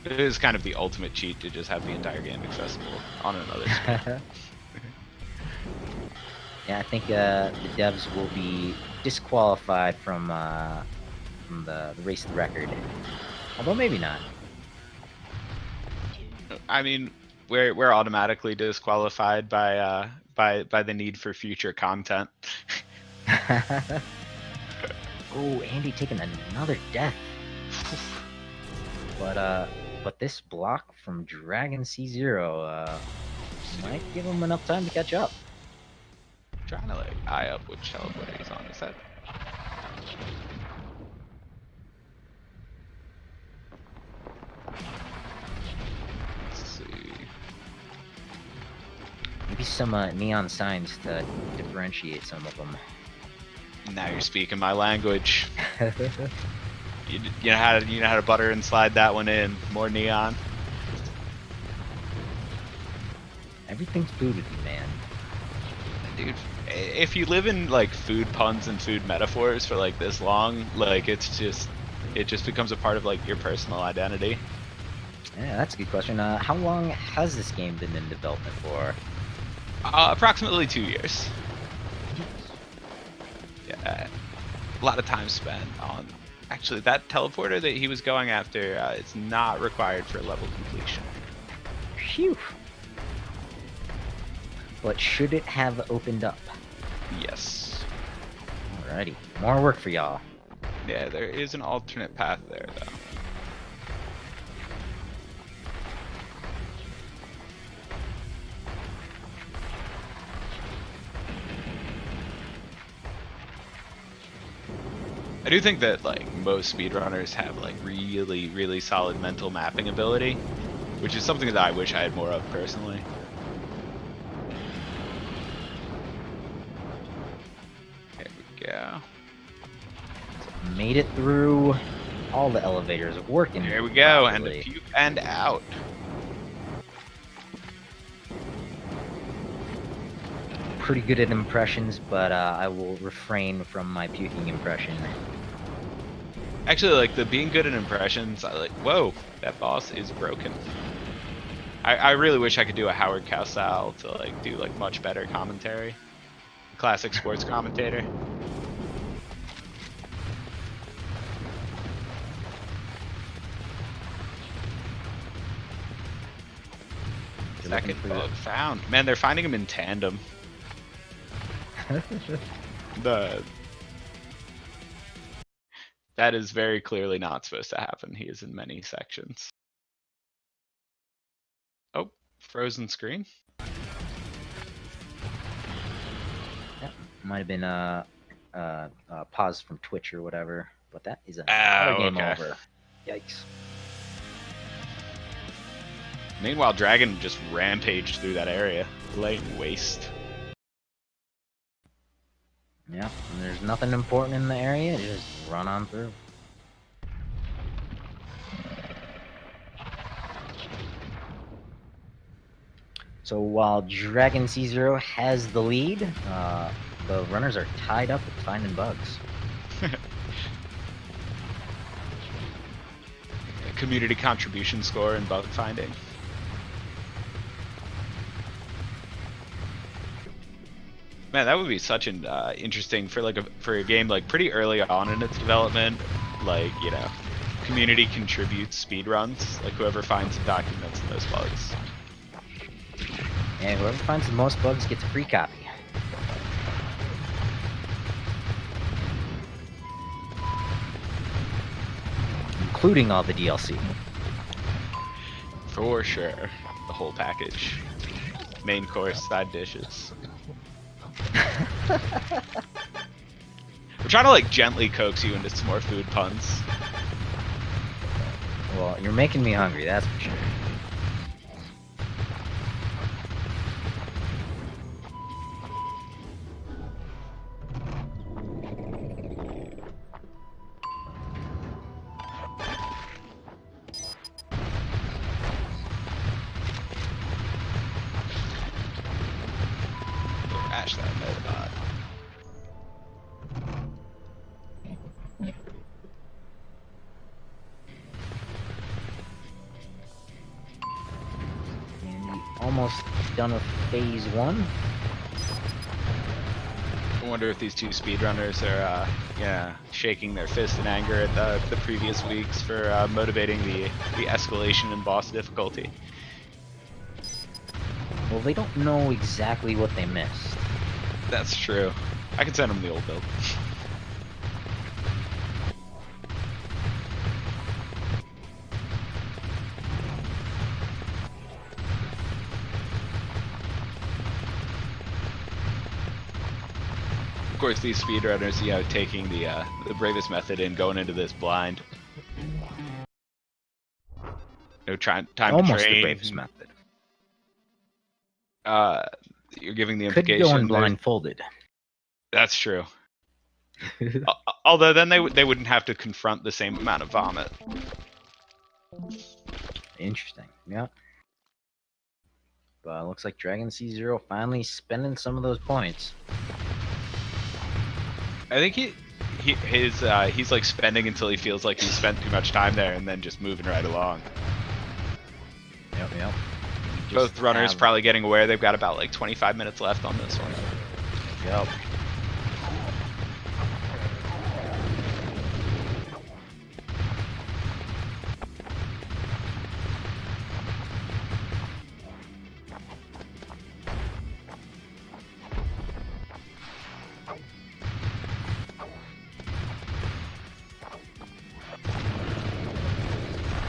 It is kind of the ultimate cheat to just have the entire game accessible on another screen. Yeah, I think the devs will be disqualified from the race to the record. Although maybe not. I mean, we're automatically disqualified by the need for future content. Oh, Andy taking another death. But this block from dragonc0 might give him enough time to catch up. Trying to like eye up which teleporter he's on. Is that? Let's see. Maybe some neon signs to differentiate some of them. Now you're speaking my language. You know how to butter and slide that one in. More neon. Everything's food with you, man. Dude, if you live in like food puns and food metaphors for like this long, like it just becomes a part of like your personal identity. Yeah, that's a good question. How long has this game been in development for? Approximately 2 years. Yeah, a lot of time spent on. Actually, that teleporter that he was going after is not required for level completion. Phew. But should it have opened up? Yes. Alrighty, more work for y'all. Yeah, there is an alternate path there, though. I do think that like most speedrunners have like really solid mental mapping ability, which is something that I wish I had more of personally. There we go. Made it through all the elevators working. There we go, properly. and puke and out. Pretty good at impressions, but I will refrain from my puking impression. Actually, like the being good at impressions, I like. Whoa, that boss is broken. I really wish I could do a Howard Cosell to like do like much better commentary. Classic sports commentator. Second bug found. Man, they're finding him in tandem. That is very clearly not supposed to happen. He is in many sections. Oh, frozen screen. Yep. Might have been paused from Twitch or whatever, but that is another game over. Yikes. Meanwhile, Dragon just rampaged through that area, laying waste. Yeah, and there's nothing important in the area, just run on through. So while dragonc0 has the lead, the runners are tied up with finding bugs. Community contribution score and bug finding. Man, that would be such an interesting for a game like pretty early on in its development. Like, you know, community contributes speed runs. Like whoever finds and documents those bugs. And whoever finds the most bugs gets a free copy. Including all the DLC. For sure. The whole package. Main course, side dishes. We're trying to like gently coax you into some more food puns. Well, you're making me hungry, that's for sure. Ash that Metabot. Almost done with phase 1. I wonder if these two speedrunners are, shaking their fist in anger at the previous weeks for motivating the escalation in boss difficulty. Well, they don't know exactly what they missed. That's true. I can send them the old build. Of course, these speedrunners, you know, taking the bravest method and going into this blind. No time to train. Almost the bravest method. You're giving the Could implication go in blindfolded. That's true. Although then they wouldn't have to confront the same amount of vomit. Interesting. Yeah. But it looks like dragonc0 finally spending some of those points. I think he's like spending until he feels like he's spent too much time there, and then just moving right along. Yep. Both runners probably getting aware they've got about like 25 minutes left on this one. Yep.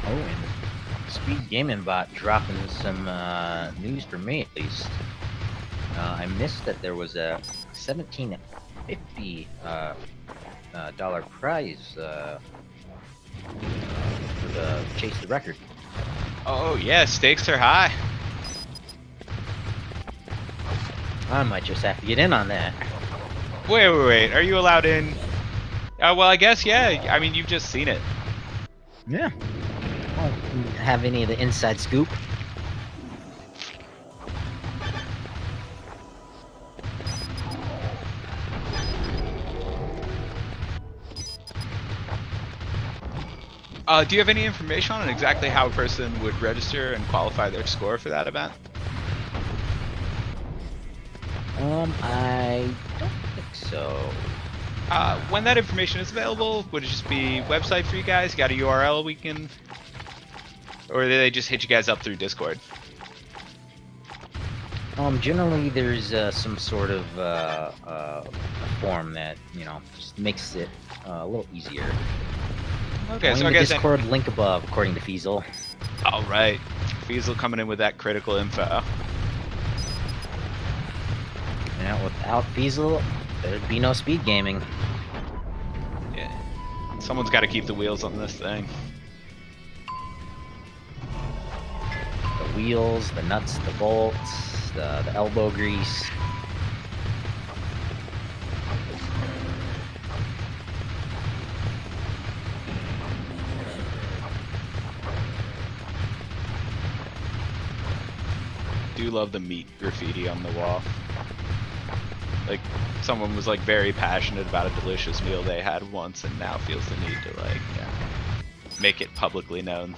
Oh, and SpeedGaming bot dropping some news for me at least. I missed that there was a $17.50 dollar prize for the chase the record. Oh yeah, stakes are high. I might just have to get in on that. Wait. Are you allowed in? Well, I guess, yeah. I mean, you've just seen it. Yeah. I don't have any of the inside scoop. Do you have any information on exactly how a person would register and qualify their score for that event? I don't think so. When that information is available, would it just be website for you guys? You got a URL we can, or do they just hit you guys up through Discord? Generally there's some sort of form that just makes it a little easier. Okay, Join so I the guess Discord link above, according to Feasel. All right, Feasel coming in with that critical info. Yeah, without Feasel, there'd be no speed gaming. Yeah, someone's got to keep the wheels on this thing. The wheels, the nuts, the bolts, the elbow grease. Do love the meat graffiti on the wall. Like, someone was like very passionate about a delicious meal they had once and now feels the need to like make it publicly known.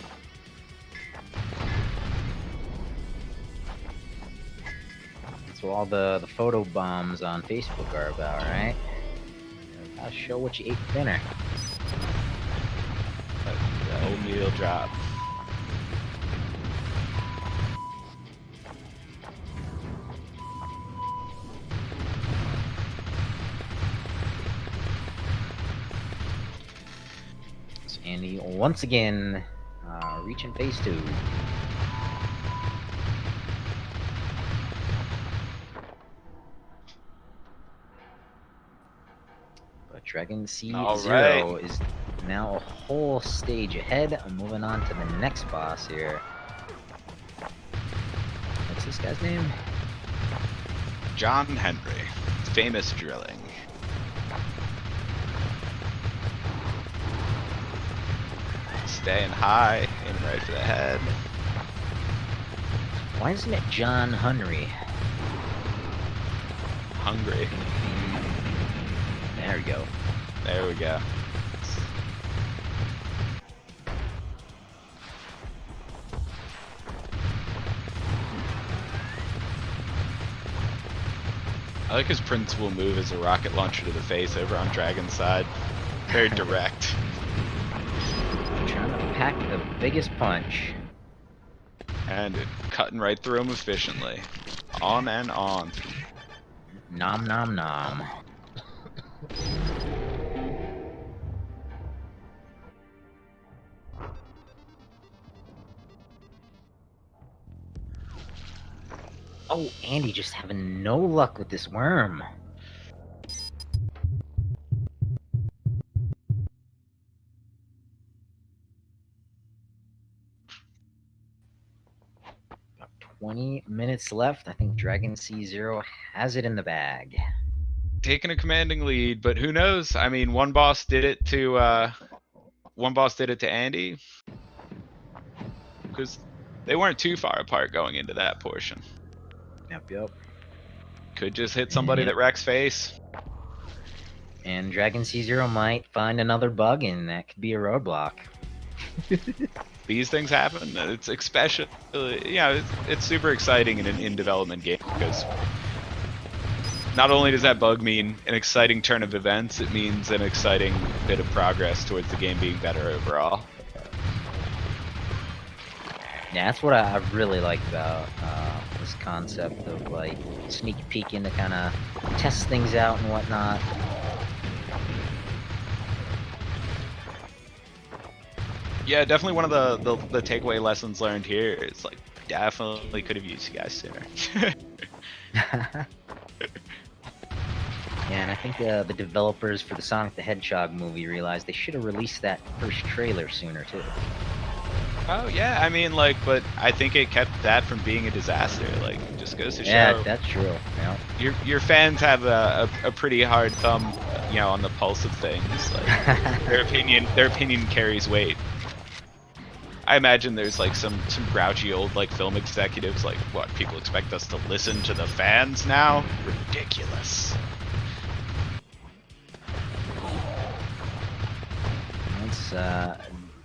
That's what all the photo bombs on Facebook are about, right? Gotta show what you ate for dinner. The old meal drop. So Andy once again reaching phase 2. But dragonc0 is now a whole stage ahead. I'm moving on to the next boss here. What's this guy's name? John Henry, famous drilling. Staying high, aiming right for the head. Why isn't it John Henry? Hungry. There we go. There we go. I like his principal move as a rocket launcher to the face over on Dragon's side. Very direct. Trying to pack the biggest punch. And cutting right through him efficiently. On and on. Nom nom nom. Oh, Andy just having no luck with this worm. About 20 minutes left. I think dragonc0 has it in the bag. Taking a commanding lead, but who knows? I mean, one boss did it to Andy. Because they weren't too far apart going into that portion. Yep. Could just hit somebody that wrecks face. And dragonc0 might find another bug, and that could be a roadblock. These things happen. It's especially, it's super exciting in an in-development game because not only does that bug mean an exciting turn of events, it means an exciting bit of progress towards the game being better overall. Yeah, that's what I really like about this concept of like sneak peeking to kind of test things out and whatnot. Yeah, definitely one of the takeaway lessons learned here is like definitely could have used you guys sooner. Yeah, and I think the developers for the Sonic the Hedgehog movie realized they should have released that first trailer sooner too. Oh yeah, I mean like, but I think it kept that from being a disaster. Like, just goes to show. Yeah, that's true. Yeah. Your fans have a pretty hard thumb, on the pulse of things. Like, their opinion carries weight. I imagine there's like some grouchy old like film executives like, what, people expect us to listen to the fans now? Ridiculous. It's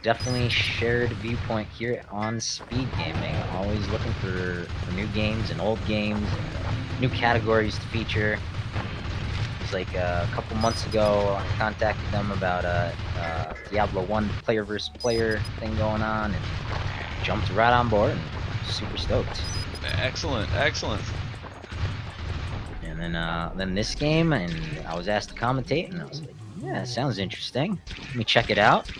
definitely shared viewpoint here on SpeedGaming. Always looking for new games and old games and new categories to feature. It's like a couple months ago, I contacted them about Diablo 1 player versus player thing going on, and jumped right on board and super stoked. Excellent, excellent. And then this game, and I was asked to commentate, and I was like, yeah, it sounds interesting. Let me check it out.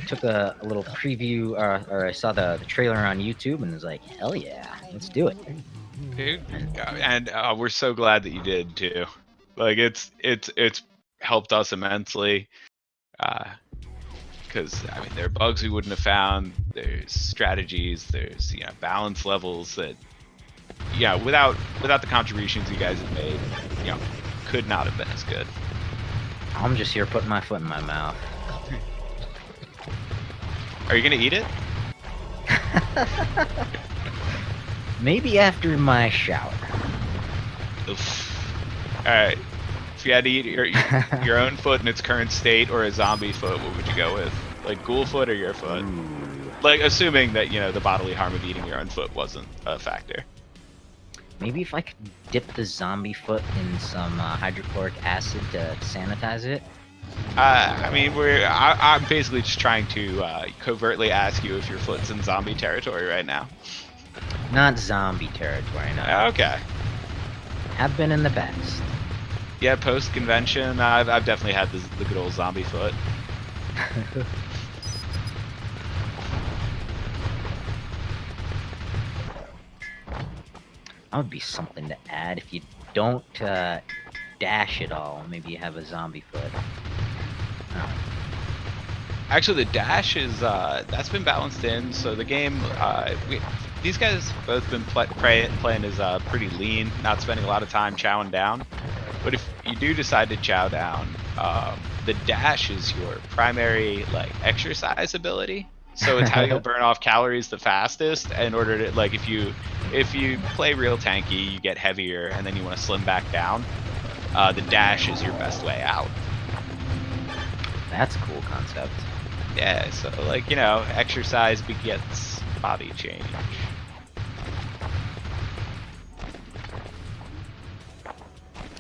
Took a little preview, or I saw the trailer on YouTube, and was like, hell yeah, let's do it. Dude, and we're so glad that you did too. Like it's helped us immensely. Because I mean, there are bugs we wouldn't have found. There's strategies. There's balance levels that without the contributions you guys have made, could not have been as good. I'm just here putting my foot in my mouth. Are you gonna eat it? Maybe after my shower. Oof. All right. If you had to eat your own foot in its current state or a zombie foot, what would you go with? Like ghoul foot or your foot? Ooh. Like assuming that the bodily harm of eating your own foot wasn't a factor. Maybe if I could dip the zombie foot in some hydrochloric acid to sanitize it. I mean, I'm basically just trying to covertly ask you if your foot's in zombie territory right now. Not zombie territory, no. Okay. Have been in the past. Yeah, post convention, I've definitely had the good old zombie foot. That would be something to add. If you don't dash at all, maybe you have a zombie foot. Oh. Actually, the dash is that's been balanced in. So the game, these guys both been playing as pretty lean, not spending a lot of time chowing down. But if you do decide to chow down, the dash is your primary exercise ability. So it's how you'll burn off calories the fastest. In order to if you play real tanky, you get heavier, and then you want to slim back down. The dash is your best way out. That's a cool concept. Yeah, so exercise begets body change.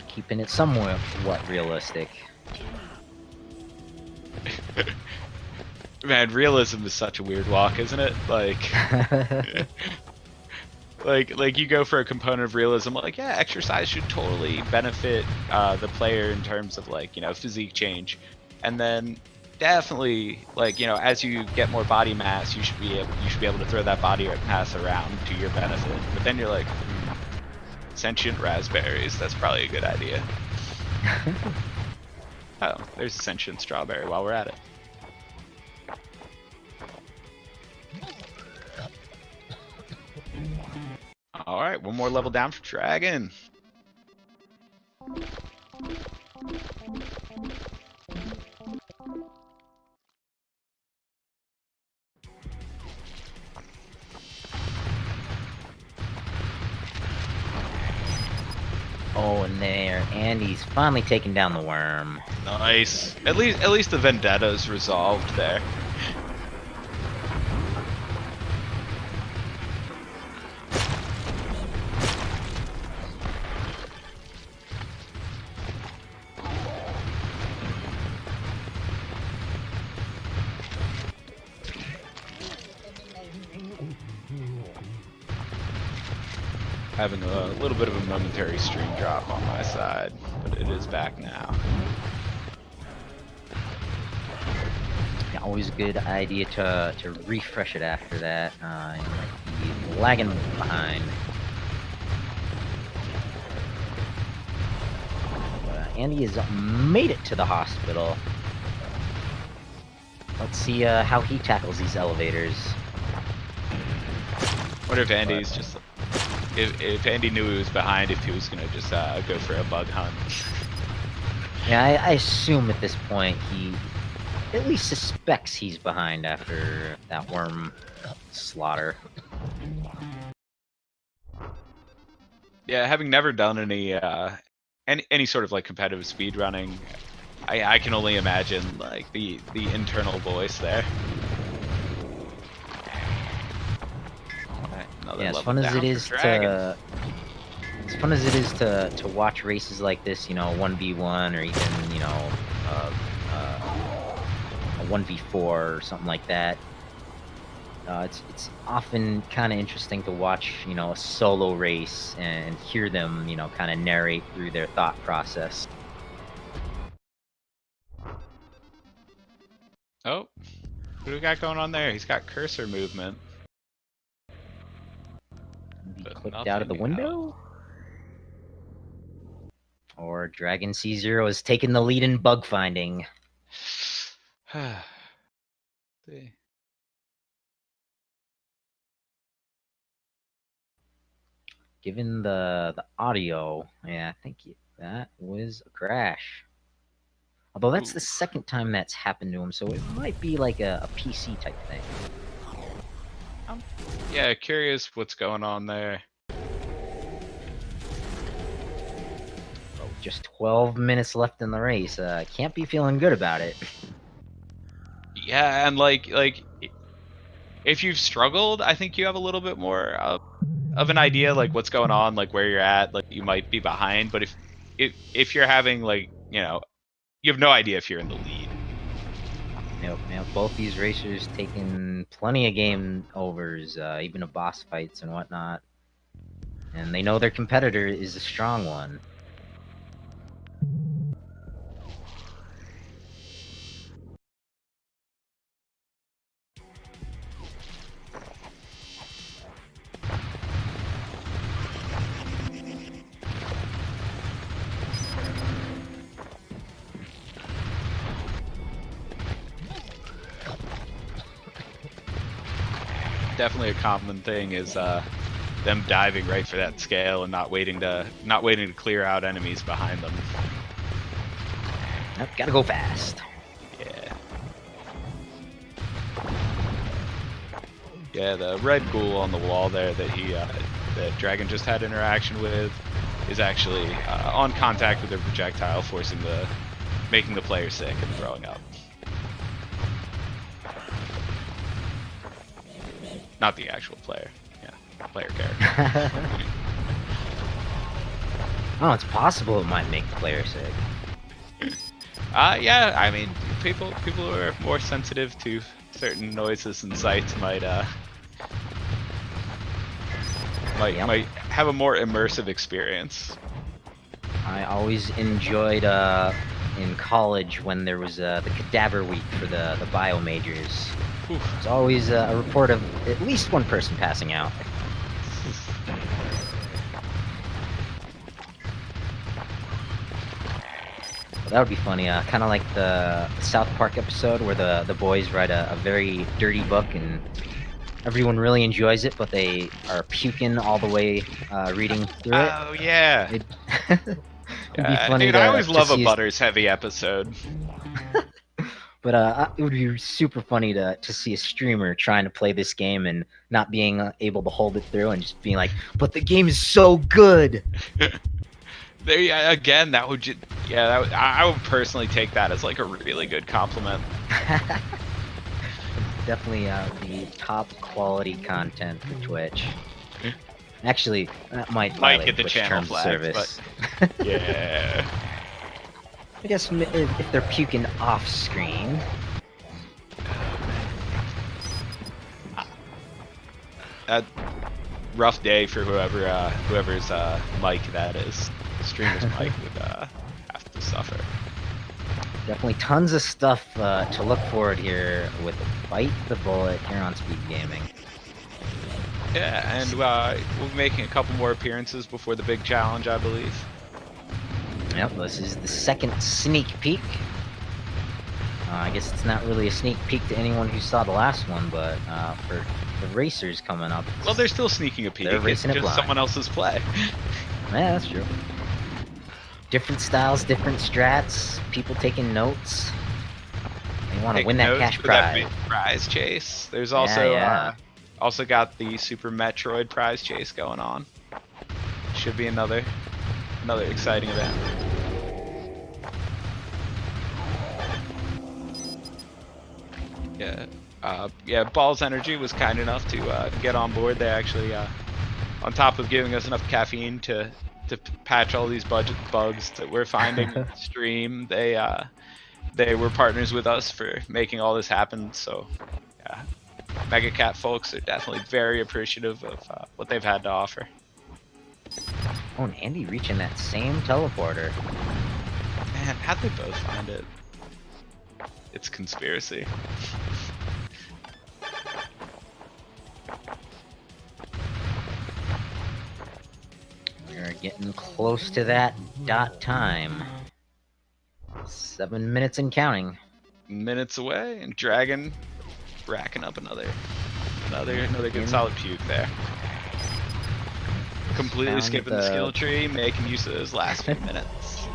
Keeping it somewhat realistic. Man, realism is such a weird walk, isn't it? Like you go for a component of realism, exercise should totally benefit the player in terms of physique change, and then definitely as you get more body mass, you should be able to throw that body mass around to your benefit. But then you're like, sentient raspberries, that's probably a good idea. Oh, there's a sentient strawberry while we're at it. Alright, one more level down for Dragon. Oh, and there, Andy's finally taken down the worm. Nice. At least the vendetta's resolved there. Having a little bit of a momentary stream drop on my side, but it is back now. Yeah, always a good idea to refresh it after that. You might be lagging behind. Andy has made it to the hospital. Let's see how he tackles these elevators. Wonder if Andy's just... If Andy knew he was behind, if he was gonna just go for a bug hunt. Yeah, I assume at this point he at least suspects he's behind after that worm slaughter. Yeah, having never done any sort of competitive speedrunning, I can only imagine the internal voice there. Yeah, as fun as it is fun as it is to watch races like this, you know, 1v1 or even, you know, a 1v4 or something like that. It's often kind of interesting to watch, you know, a solo race and hear them, you know, kind of narrate through their thought process. Oh, what do we got going on there? He's got cursor movement. Be But clipped out of the nothing window? Or dragonc0 has taken the lead in bug finding. See. Given the audio, yeah, I think that was a crash. Although that's the second time that's happened to him, so it might be like a PC type thing. Yeah, curious what's going on there. Oh, just 12 minutes left in the race. Can't be feeling good about it. Yeah, and like if you've struggled, I think you have a little bit more of an idea like what's going on, like where you're at, like you might be behind. But if you're having like, you know, you have no idea if you're in the lead. Yep, both these racers taking plenty of game overs, even a boss fights and whatnot. And they know their competitor is a strong one. Definitely a common thing is them diving right for that scale and not waiting to clear out enemies behind them. Yep, gotta go fast. Yeah, the red ghoul on the wall there that Dragon just had interaction with is actually on contact with their projectile, making the player sick and throwing up. Not the actual player. Yeah, player character. Oh, it's possible it might make the player sick. Yeah, I mean, people who are more sensitive to certain noises and sights might have a more immersive experience. I always enjoyed in college when there was the cadaver week for the bio majors. There's always a report of at least one person passing out. Well, that would be funny, kind of like the South Park episode where the boys write a very dirty book and everyone really enjoys it, but they are puking all the way reading through it. Oh yeah. It'd be funny dude, I always love a Butters heavy episode. But it would be super funny to see a streamer trying to play this game and not being able to hold it through and just being like, but the game is so good! Again, that would just, yeah, I would personally take that as like a really good compliment. Definitely the top quality content for Twitch. Actually, that might get the Twitch channel terms of flags, service. but yeah. I guess if they're puking off screen. Rough day for whoever's mic that is. Streamer's mic would have to suffer. Definitely tons of stuff to look forward here with Bite the Bullet here on SpeedGaming. Yeah, and we'll be making a couple more appearances before the big challenge, I believe. Yep, this is the second sneak peek. I guess it's not really a sneak peek to anyone who saw the last one, but for the racers coming up... Well, they're still sneaking a peek. They're racing it's it just blind. someone else's play. Yeah, that's true. Different styles, different strats, people taking notes. They want to win that cash prize. That big prize chase. There's also also got the Super Metroid prize chase going on. Should be another exciting event. Yeah, Balls Energy was kind enough to get on board. They actually, on top of giving us enough caffeine to to patch all these budget bugs that we're finding in the stream. They were partners with us for making all this happen. So yeah, Mega Cat folks are definitely very appreciative of what they've had to offer. Oh, and Andy reaching that same teleporter. Man, how'd they both find it? It's conspiracy. We're getting close to that dot time. 7 minutes and counting. Minutes away, and Dragon racking up another good solid puke there. Completely skipping the skill tree, making use of those last few minutes.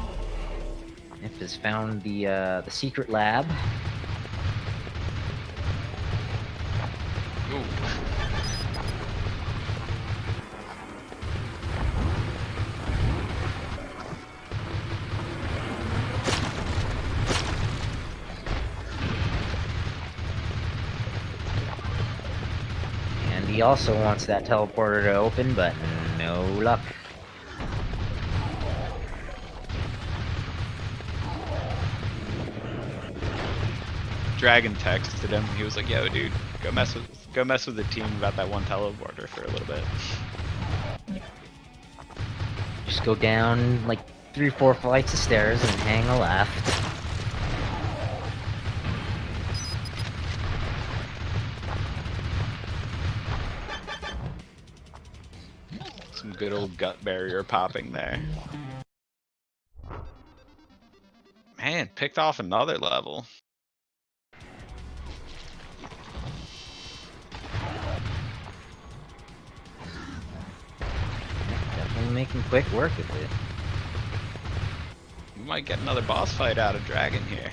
Nip has found the secret lab. Ooh. And he also wants that teleporter to open, but no luck. Dragon texted him. He was like, "Yo, dude, go mess with the team about that one teleporter for a little bit." Just go down like 3 or 4 flights of stairs and hang a left. Some good old gut barrier popping there. Man, picked off another level. Definitely making quick work of it. We might get another boss fight out of Dragon here.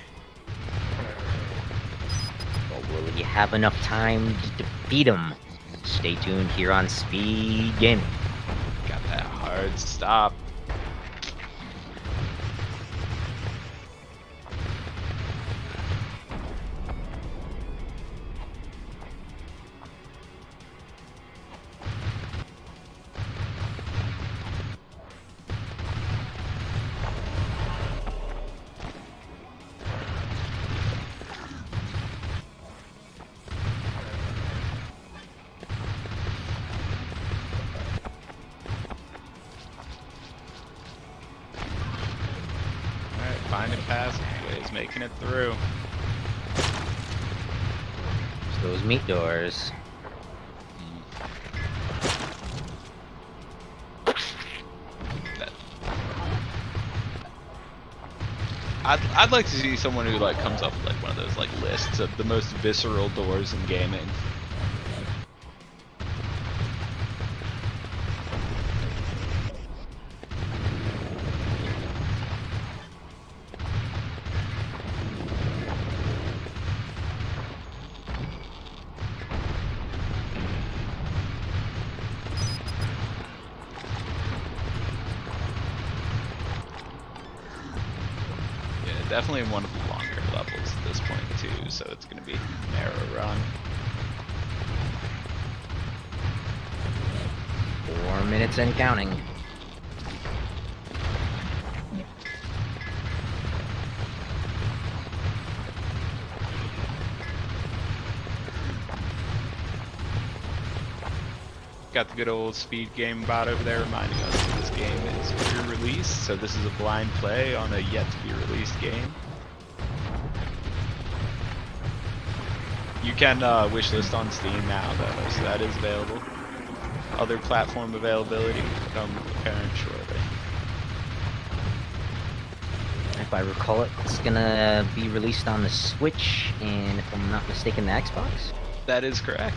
But will he have enough time to defeat him? Stay tuned here on SpeedGaming. Got that hard stop. Finding passageways, making it through. There's those meat doors. I'd like to see someone who like comes up with like one of those like lists of the most visceral doors in gaming. Definitely in one of the longer levels at this point too, so it's going to be a narrow run. 4 minutes and counting. Got the good old speed game bot over there reminding us that this game is pre-release, so this is a blind play on a yet-to-be-released game. You can wishlist on Steam now, though, so that is available. Other platform availability will become apparent shortly. If I recall it, it's gonna be released on the Switch, and if I'm not mistaken, the Xbox? That is correct.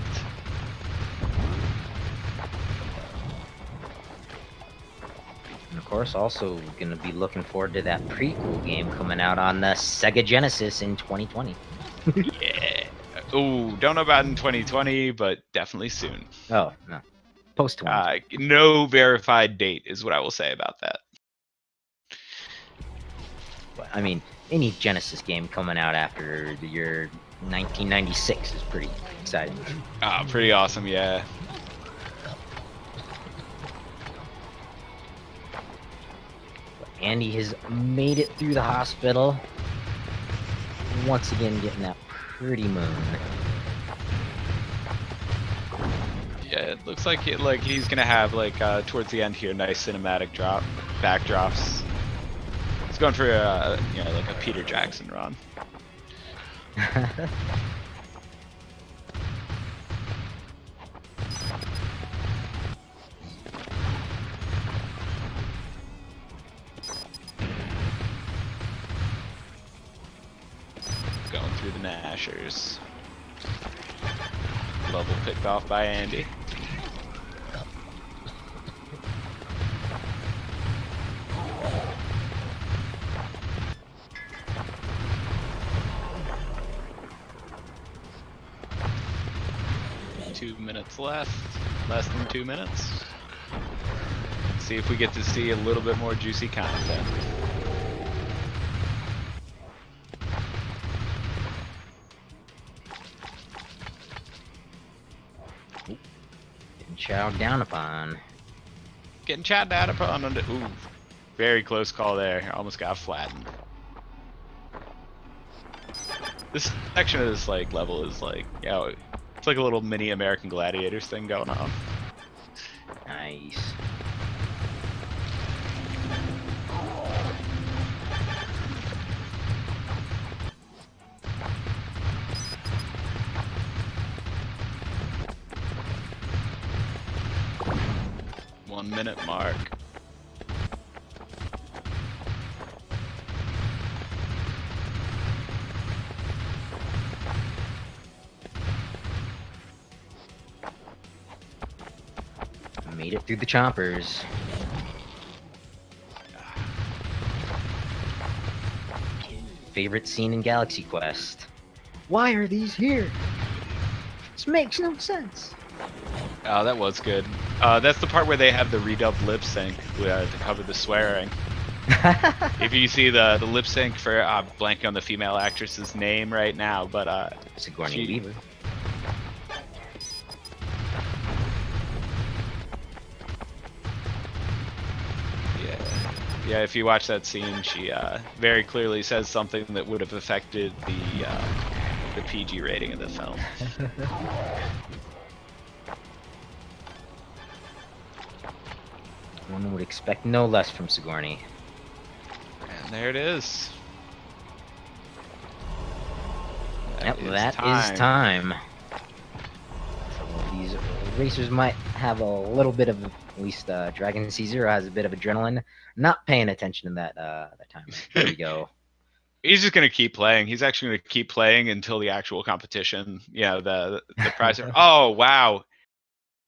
And of course, also gonna be looking forward to that prequel game coming out on the Sega Genesis in 2020. Yeah. Oh, don't know about in 2020, but definitely soon. Oh, no. Post 2020. No verified date is what I will say about that. But, I mean, any Genesis game coming out after the year 1996 is pretty exciting. Pretty awesome, yeah. Andy has made it through the hospital. Once again, getting that pretty moon. Yeah, it looks like he's gonna have towards the end here nice cinematic backdrops. He's going for like a Peter Jackson run. Going through the Nashers. Level picked off by Andy. Left. Less than 2 minutes. See if we get to see a little bit more juicy content. Getting chowed down upon. Getting chowed down upon. Ooh, very close call there. Almost got flattened. This section of this level is it's like a little mini American Gladiators thing going on. Nice. One minute mark. Made it through the choppers. Favorite scene in Galaxy Quest. Why are these here? This makes no sense. Oh, that was good. That's the part where they have the redubbed lip sync to cover the swearing. If you see the lip sync for blanking on the female actress's name right now, but Sigourney Weaver. Yeah, if you watch that scene, she very clearly says something that would have affected the PG rating of the film. One would expect no less from Sigourney. And there it is. That is time. So these racers might have a little bit of, at least dragonc0 has a bit of adrenaline. Not paying attention to that time. There we go. He's just gonna keep playing. He's actually gonna keep playing until the actual competition. Yeah, the prize. Oh wow!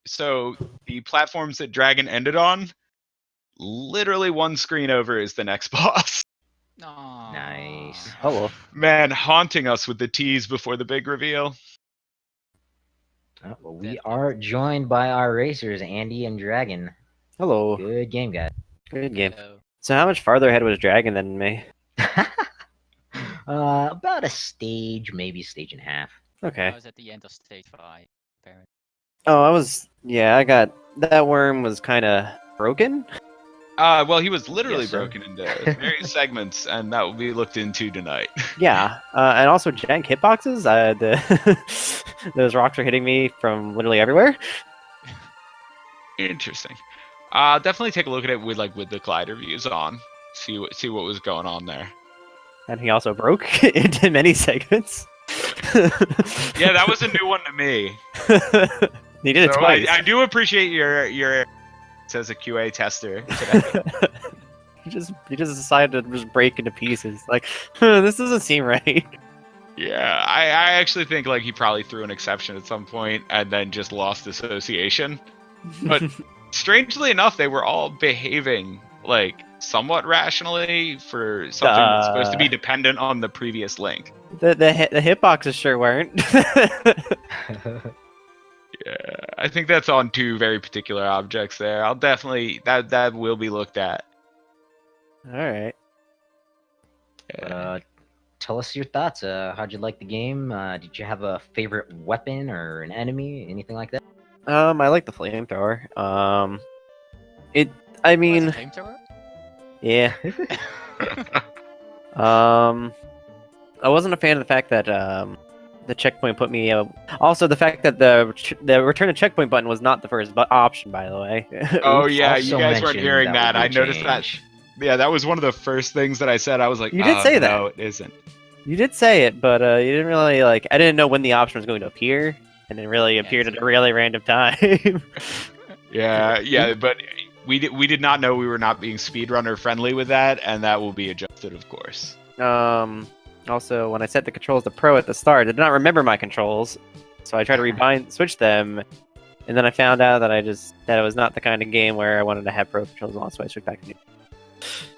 So the platforms that Dragon ended on, literally one screen over is the next boss. Aww. Nice. Oh well. Man, haunting us with the tease before the big reveal. Oh, well, we are joined by our racers, Andy and Dragon. Hello. Good game, guys. Good game. Hello. So how much farther ahead was Dragon than me? About a stage, maybe a stage and a half. Okay. I was at the end of stage 5, apparently. Oh, I got that worm was kind of broken. Well, he was literally Yes, sir. broken into various segments, and that will be looked into tonight. Yeah, and also jank hitboxes. Those rocks are hitting me from literally everywhere. Interesting. Definitely take a look at it with the glider views on. See what was going on there. And he also broke into many segments. Yeah, that was a new one to me. He did it So twice. I do appreciate your as a QA tester today. He just decided to just break into pieces. Like, this doesn't seem right. Yeah, I actually think he probably threw an exception at some point and then just lost association. But strangely enough, they were all behaving somewhat rationally for something that's supposed to be dependent on the previous link. The hitboxes sure weren't. Yeah, I think that's on two very particular objects there. I'll definitely that will be looked at. All right. Yeah. Tell us your thoughts. How'd you like the game? Did you have a favorite weapon or an enemy, anything like that? I like the flamethrower. I Was mean, it flamethrower? Yeah. I wasn't a fan of the fact that the checkpoint put me. Also, the fact that the return to checkpoint button was not the first option, by the way. Oh Oops. yeah, you Also guys weren't mentioned hearing that that. would I be a noticed that. change. Yeah, that was one of the first things that I said. I was like, You did say that. No, it isn't. You did say it, but you didn't really like. I didn't know when the option was going to appear, and it really appeared at a really random time. Yeah, but we did not know we were not being speedrunner friendly with that, and that will be adjusted, of course. Also, when I set the controls to Pro at the start, I did not remember my controls, so I tried to switch them, and then I found out that that it was not the kind of game where I wanted to have Pro controls on, so I switched back to new.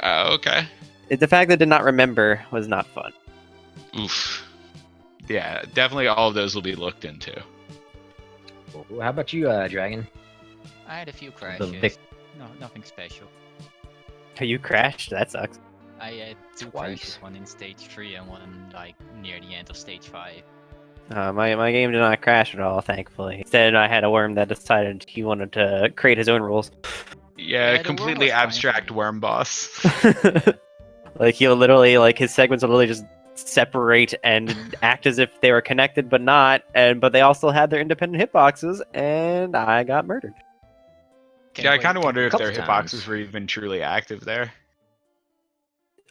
Okay. The fact that I did not remember was not fun. Oof. Yeah, definitely all of those will be looked into. Well, how about you, Dragon? I had a few The crashes. Vic- No, nothing special. You crashed? That sucks. I had two Twice. crashes, one in stage 3 and one like near the end of stage 5. My game did not crash at all, thankfully. Instead, I had a worm that decided he wanted to create his own rules. Yeah, Yeah, the worm completely was fine for abstract me. worm boss. Like he'll literally, like his segments will literally just separate and act as if they were connected, but not. But they also had their independent hitboxes, and I got murdered. Yeah, I kind of wonder if Couple their times. hitboxes were even truly active there.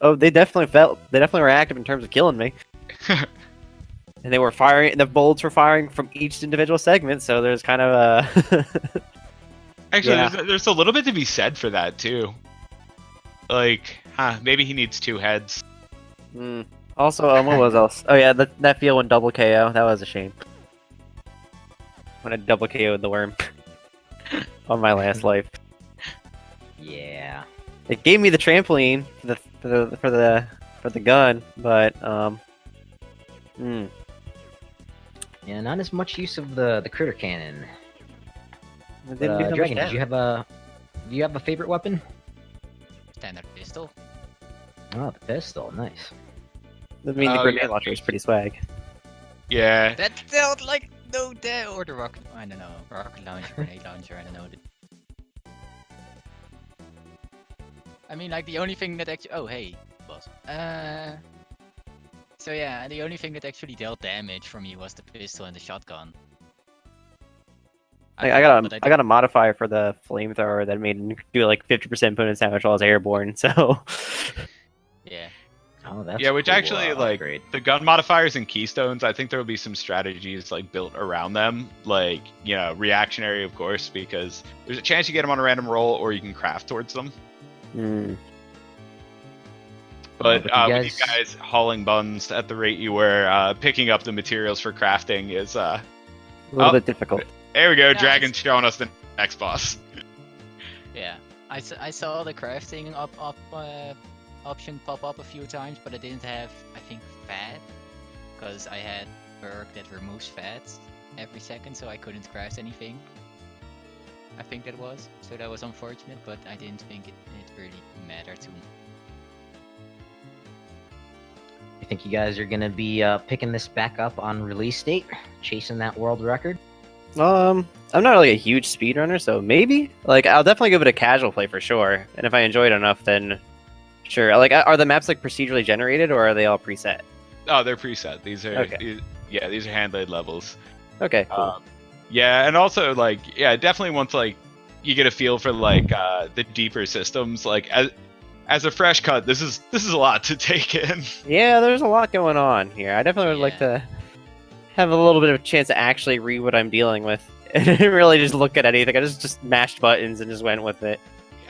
Oh, they definitely were active in terms of killing me. And they were firing. The bolts were firing from each individual segment, so there's kind of a. Actually, Yeah. there's a little bit to be said for that too. Like, maybe he needs two heads. Also, what was else? Oh yeah, that field went double KO. That was a shame. When I double KO'd the worm on my last life. Yeah. It gave me the trampoline for the gun, but Yeah, not as much use of the critter cannon. it didn't do that much Dragon, damage. do you have a favorite weapon? Standard pistol. Oh, the pistol, nice. I mean, the Oh, grenade yeah. launcher was pretty swag. Yeah. That felt like no dead or the rocket. I don't know. Rocket launcher, grenade launcher. I don't know. I mean, like the only thing that actually. Oh, hey, boss. So yeah, the only thing that actually dealt damage for me was the pistol and the shotgun. I got a modifier for the flamethrower that made it do like 50% bonus damage while I was airborne. So Yeah. Oh, that's Yeah, which cool, actually, like, upgrade. the gun modifiers and keystones, I think there will be some strategies, like, built around them. Like, you know, reactionary, of course, because there's a chance you get them on a random roll, or you can craft towards them. But but you with you guys hauling buns at the rate you were, picking up the materials for crafting is, a little bit difficult. there we go, Nice. Dragon's showing us the next boss. Yeah. I saw the crafting option pop up a few times, but I didn't have, I think, fat, because I had perk that removes fats every second, so I couldn't craft anything. I think that was. So that was unfortunate, but I didn't think it really mattered too much. You think you guys are gonna be picking this back up on release date, chasing that world record? I'm not really a huge speedrunner, so maybe. Like, I'll definitely give it a casual play for sure. And if I enjoy it enough, then sure. Like, are the maps like procedurally generated or are they all preset? Oh, they're preset. These are, Okay. these are hand-laid levels. Okay, cool. Yeah, and also, like, yeah, definitely once, like, you get a feel for, like, the deeper systems, like, as a fresh cut, this is a lot to take in. Yeah, there's a lot going on here. I definitely would like to have a little bit of a chance to actually read what I'm dealing with. I didn't really just look at anything. I just mashed buttons and just went with it.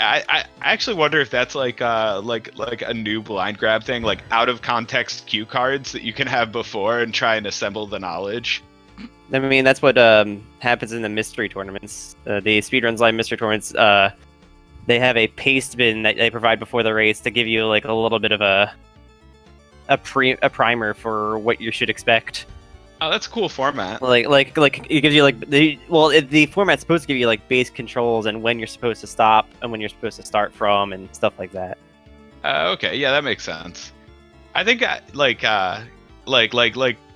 I actually wonder if that's like a new blind grab thing, like out of context cue cards that you can have before and try and assemble the knowledge. I mean, that's what happens in the mystery tournaments. The Speedruns Live mystery tournaments, they have a paste bin that they provide before the race to give you like a little bit of a primer for what you should expect. Oh, that's a cool format. Like it gives you like the format's supposed to give you like base controls and when you're supposed to stop and when you're supposed to start from and stuff like that. Okay, yeah, that makes sense. I think like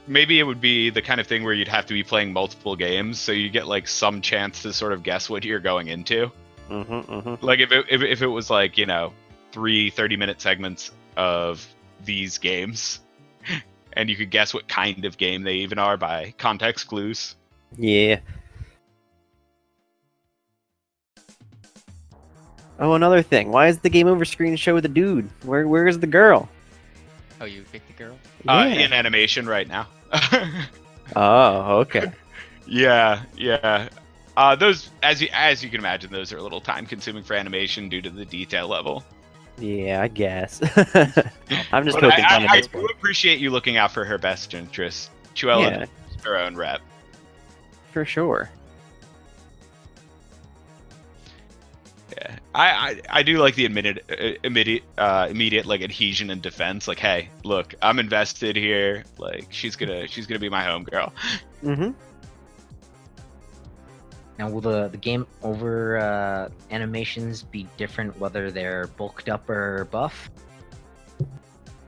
maybe it would be the kind of thing where you'd have to be playing multiple games, so you get like some chance to sort of guess what you're going into. Like if it was like, you know, 3 30-minute segments of these games, and you could guess what kind of game they even are by context clues. Yeah. Oh, another thing. Why is the game over screen show the dude? Where's the girl? Oh, you picked the girl? In animation right now. Oh, okay. Yeah. Those, as you can imagine, those are a little time consuming for animation due to the detail level. Yeah, I guess. I'm just But poking fun at I this do point. appreciate you looking out for her best interest. Chuella Yeah. deserves her own rep. For sure. Yeah, I do like the immediate like adhesion and defense. Like, hey, look, I'm invested here. Like, she's gonna be my homegirl. Mm-hmm. Now, will the game over animations be different whether they're bulked up or buff?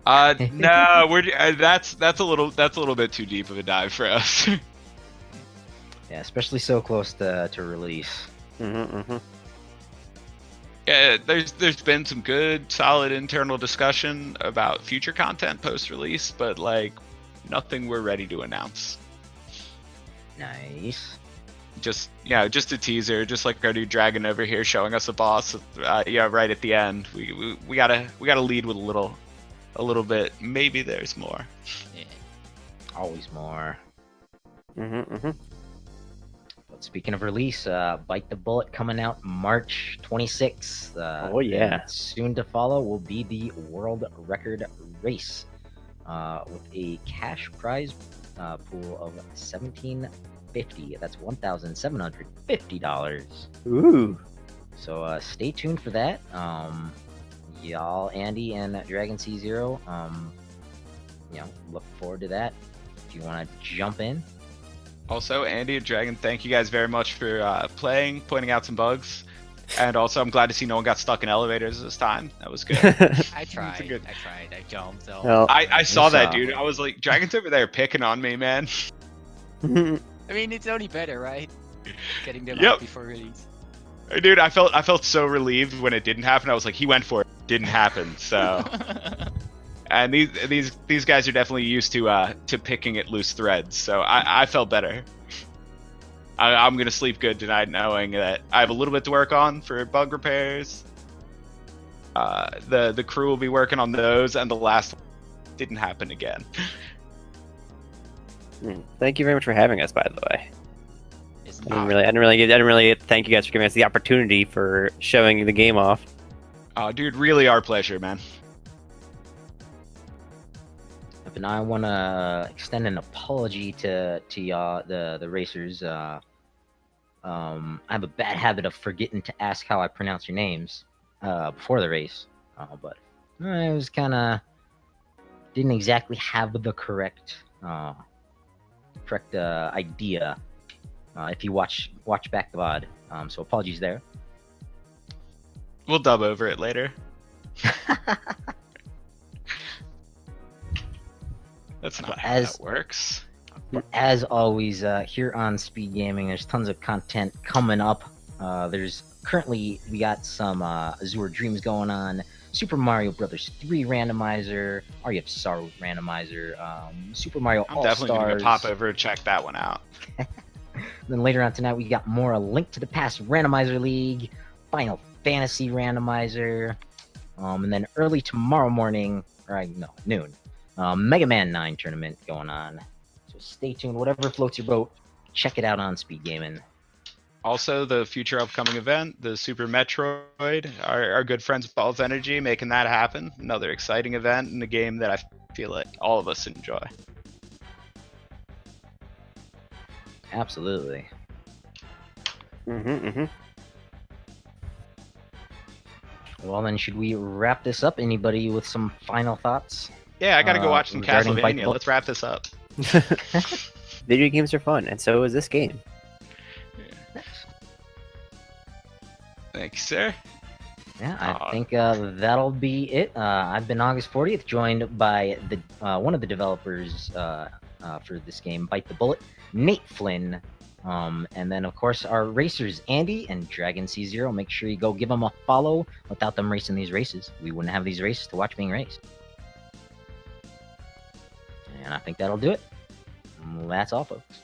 No, that's a little bit too deep of a dive for us. Yeah, especially so close to release. Mm-hmm, mm-hmm. Yeah, there's been some good, solid internal discussion about future content post-release, but like nothing we're ready to announce. Nice. Just a teaser, just like our new dragon over here showing us a boss. Right at the end, we gotta lead with a little bit. Maybe there's more. Yeah. Always more. Mm-hmm, mm-hmm. But speaking of release, Bite the Bullet coming out March 26th. Oh, yeah. and soon to follow will be the world record race with a cash prize pool of $1,750. That's $1,750. Ooh. So stay tuned for that. Y'all, Andy and dragonc0, look forward to that. If you want to jump in. Also, Andy and Dragon, thank you guys very much for playing, pointing out some bugs, and also I'm glad to see no one got stuck in elevators this time. That was good. I tried. good- I jumped. So. Well, I saw that, saw. dude. I was like, Dragon's over there picking on me, man. I mean, it's only better, right? Getting them Yep. out before release. Dude, I felt so relieved when it didn't happen. I was like, he went for it. Didn't happen. So, and these guys are definitely used to picking at loose threads. So I felt better. I'm gonna sleep good tonight, knowing that I have a little bit to work on for bug repairs. The crew will be working on those, and the last one didn't happen again. Thank you very much for having us, by the way. It's I not. didn't really thank you guys for giving us the opportunity for showing the game off. Dude, really our pleasure, man. But now I want to extend an apology to y'all, the racers. I have a bad habit of forgetting to ask how I pronounce your names before the race, but I was kind of didn't exactly have the correct idea. If you watch back the VOD, so apologies there. We'll dub over it later. That's not how that works. As always, here on SpeedGaming, there's tons of content coming up. There's currently, we got some Azure Dreams going on, Super Mario Brothers 3 randomizer, Aria of Sorrow randomizer, Super Mario I'm All-Stars. definitely gonna go pop over and check that one out. Then later on tonight, we got more A Link to the Past randomizer league, Final Fantasy randomizer, and then early tomorrow morning, noon, Mega Man 9 tournament going on. So stay tuned. Whatever floats your boat, check it out on SpeedGaming. Also, the future upcoming event, the Super Metroid, our good friends Balls Energy making that happen. Another exciting event in a game that I feel like all of us enjoy. Absolutely. Well, then, should we wrap this up? Anybody with some final thoughts? Yeah, I gotta go watch some regarding Bite the Castlevania. Bullet? Let's wrap this up. Video games are fun, and so is this game. Thank you, sir. Yeah, I think that'll be it. I've been August 40th, joined by the one of the developers for this game, Bite the Bullet, Nate Flynn, And then, of course, our racers, Andy and dragonc0. Make sure you go give them a follow. Without them racing these races, we wouldn't have these races to watch being raced. And I think that'll do it. That's all, folks.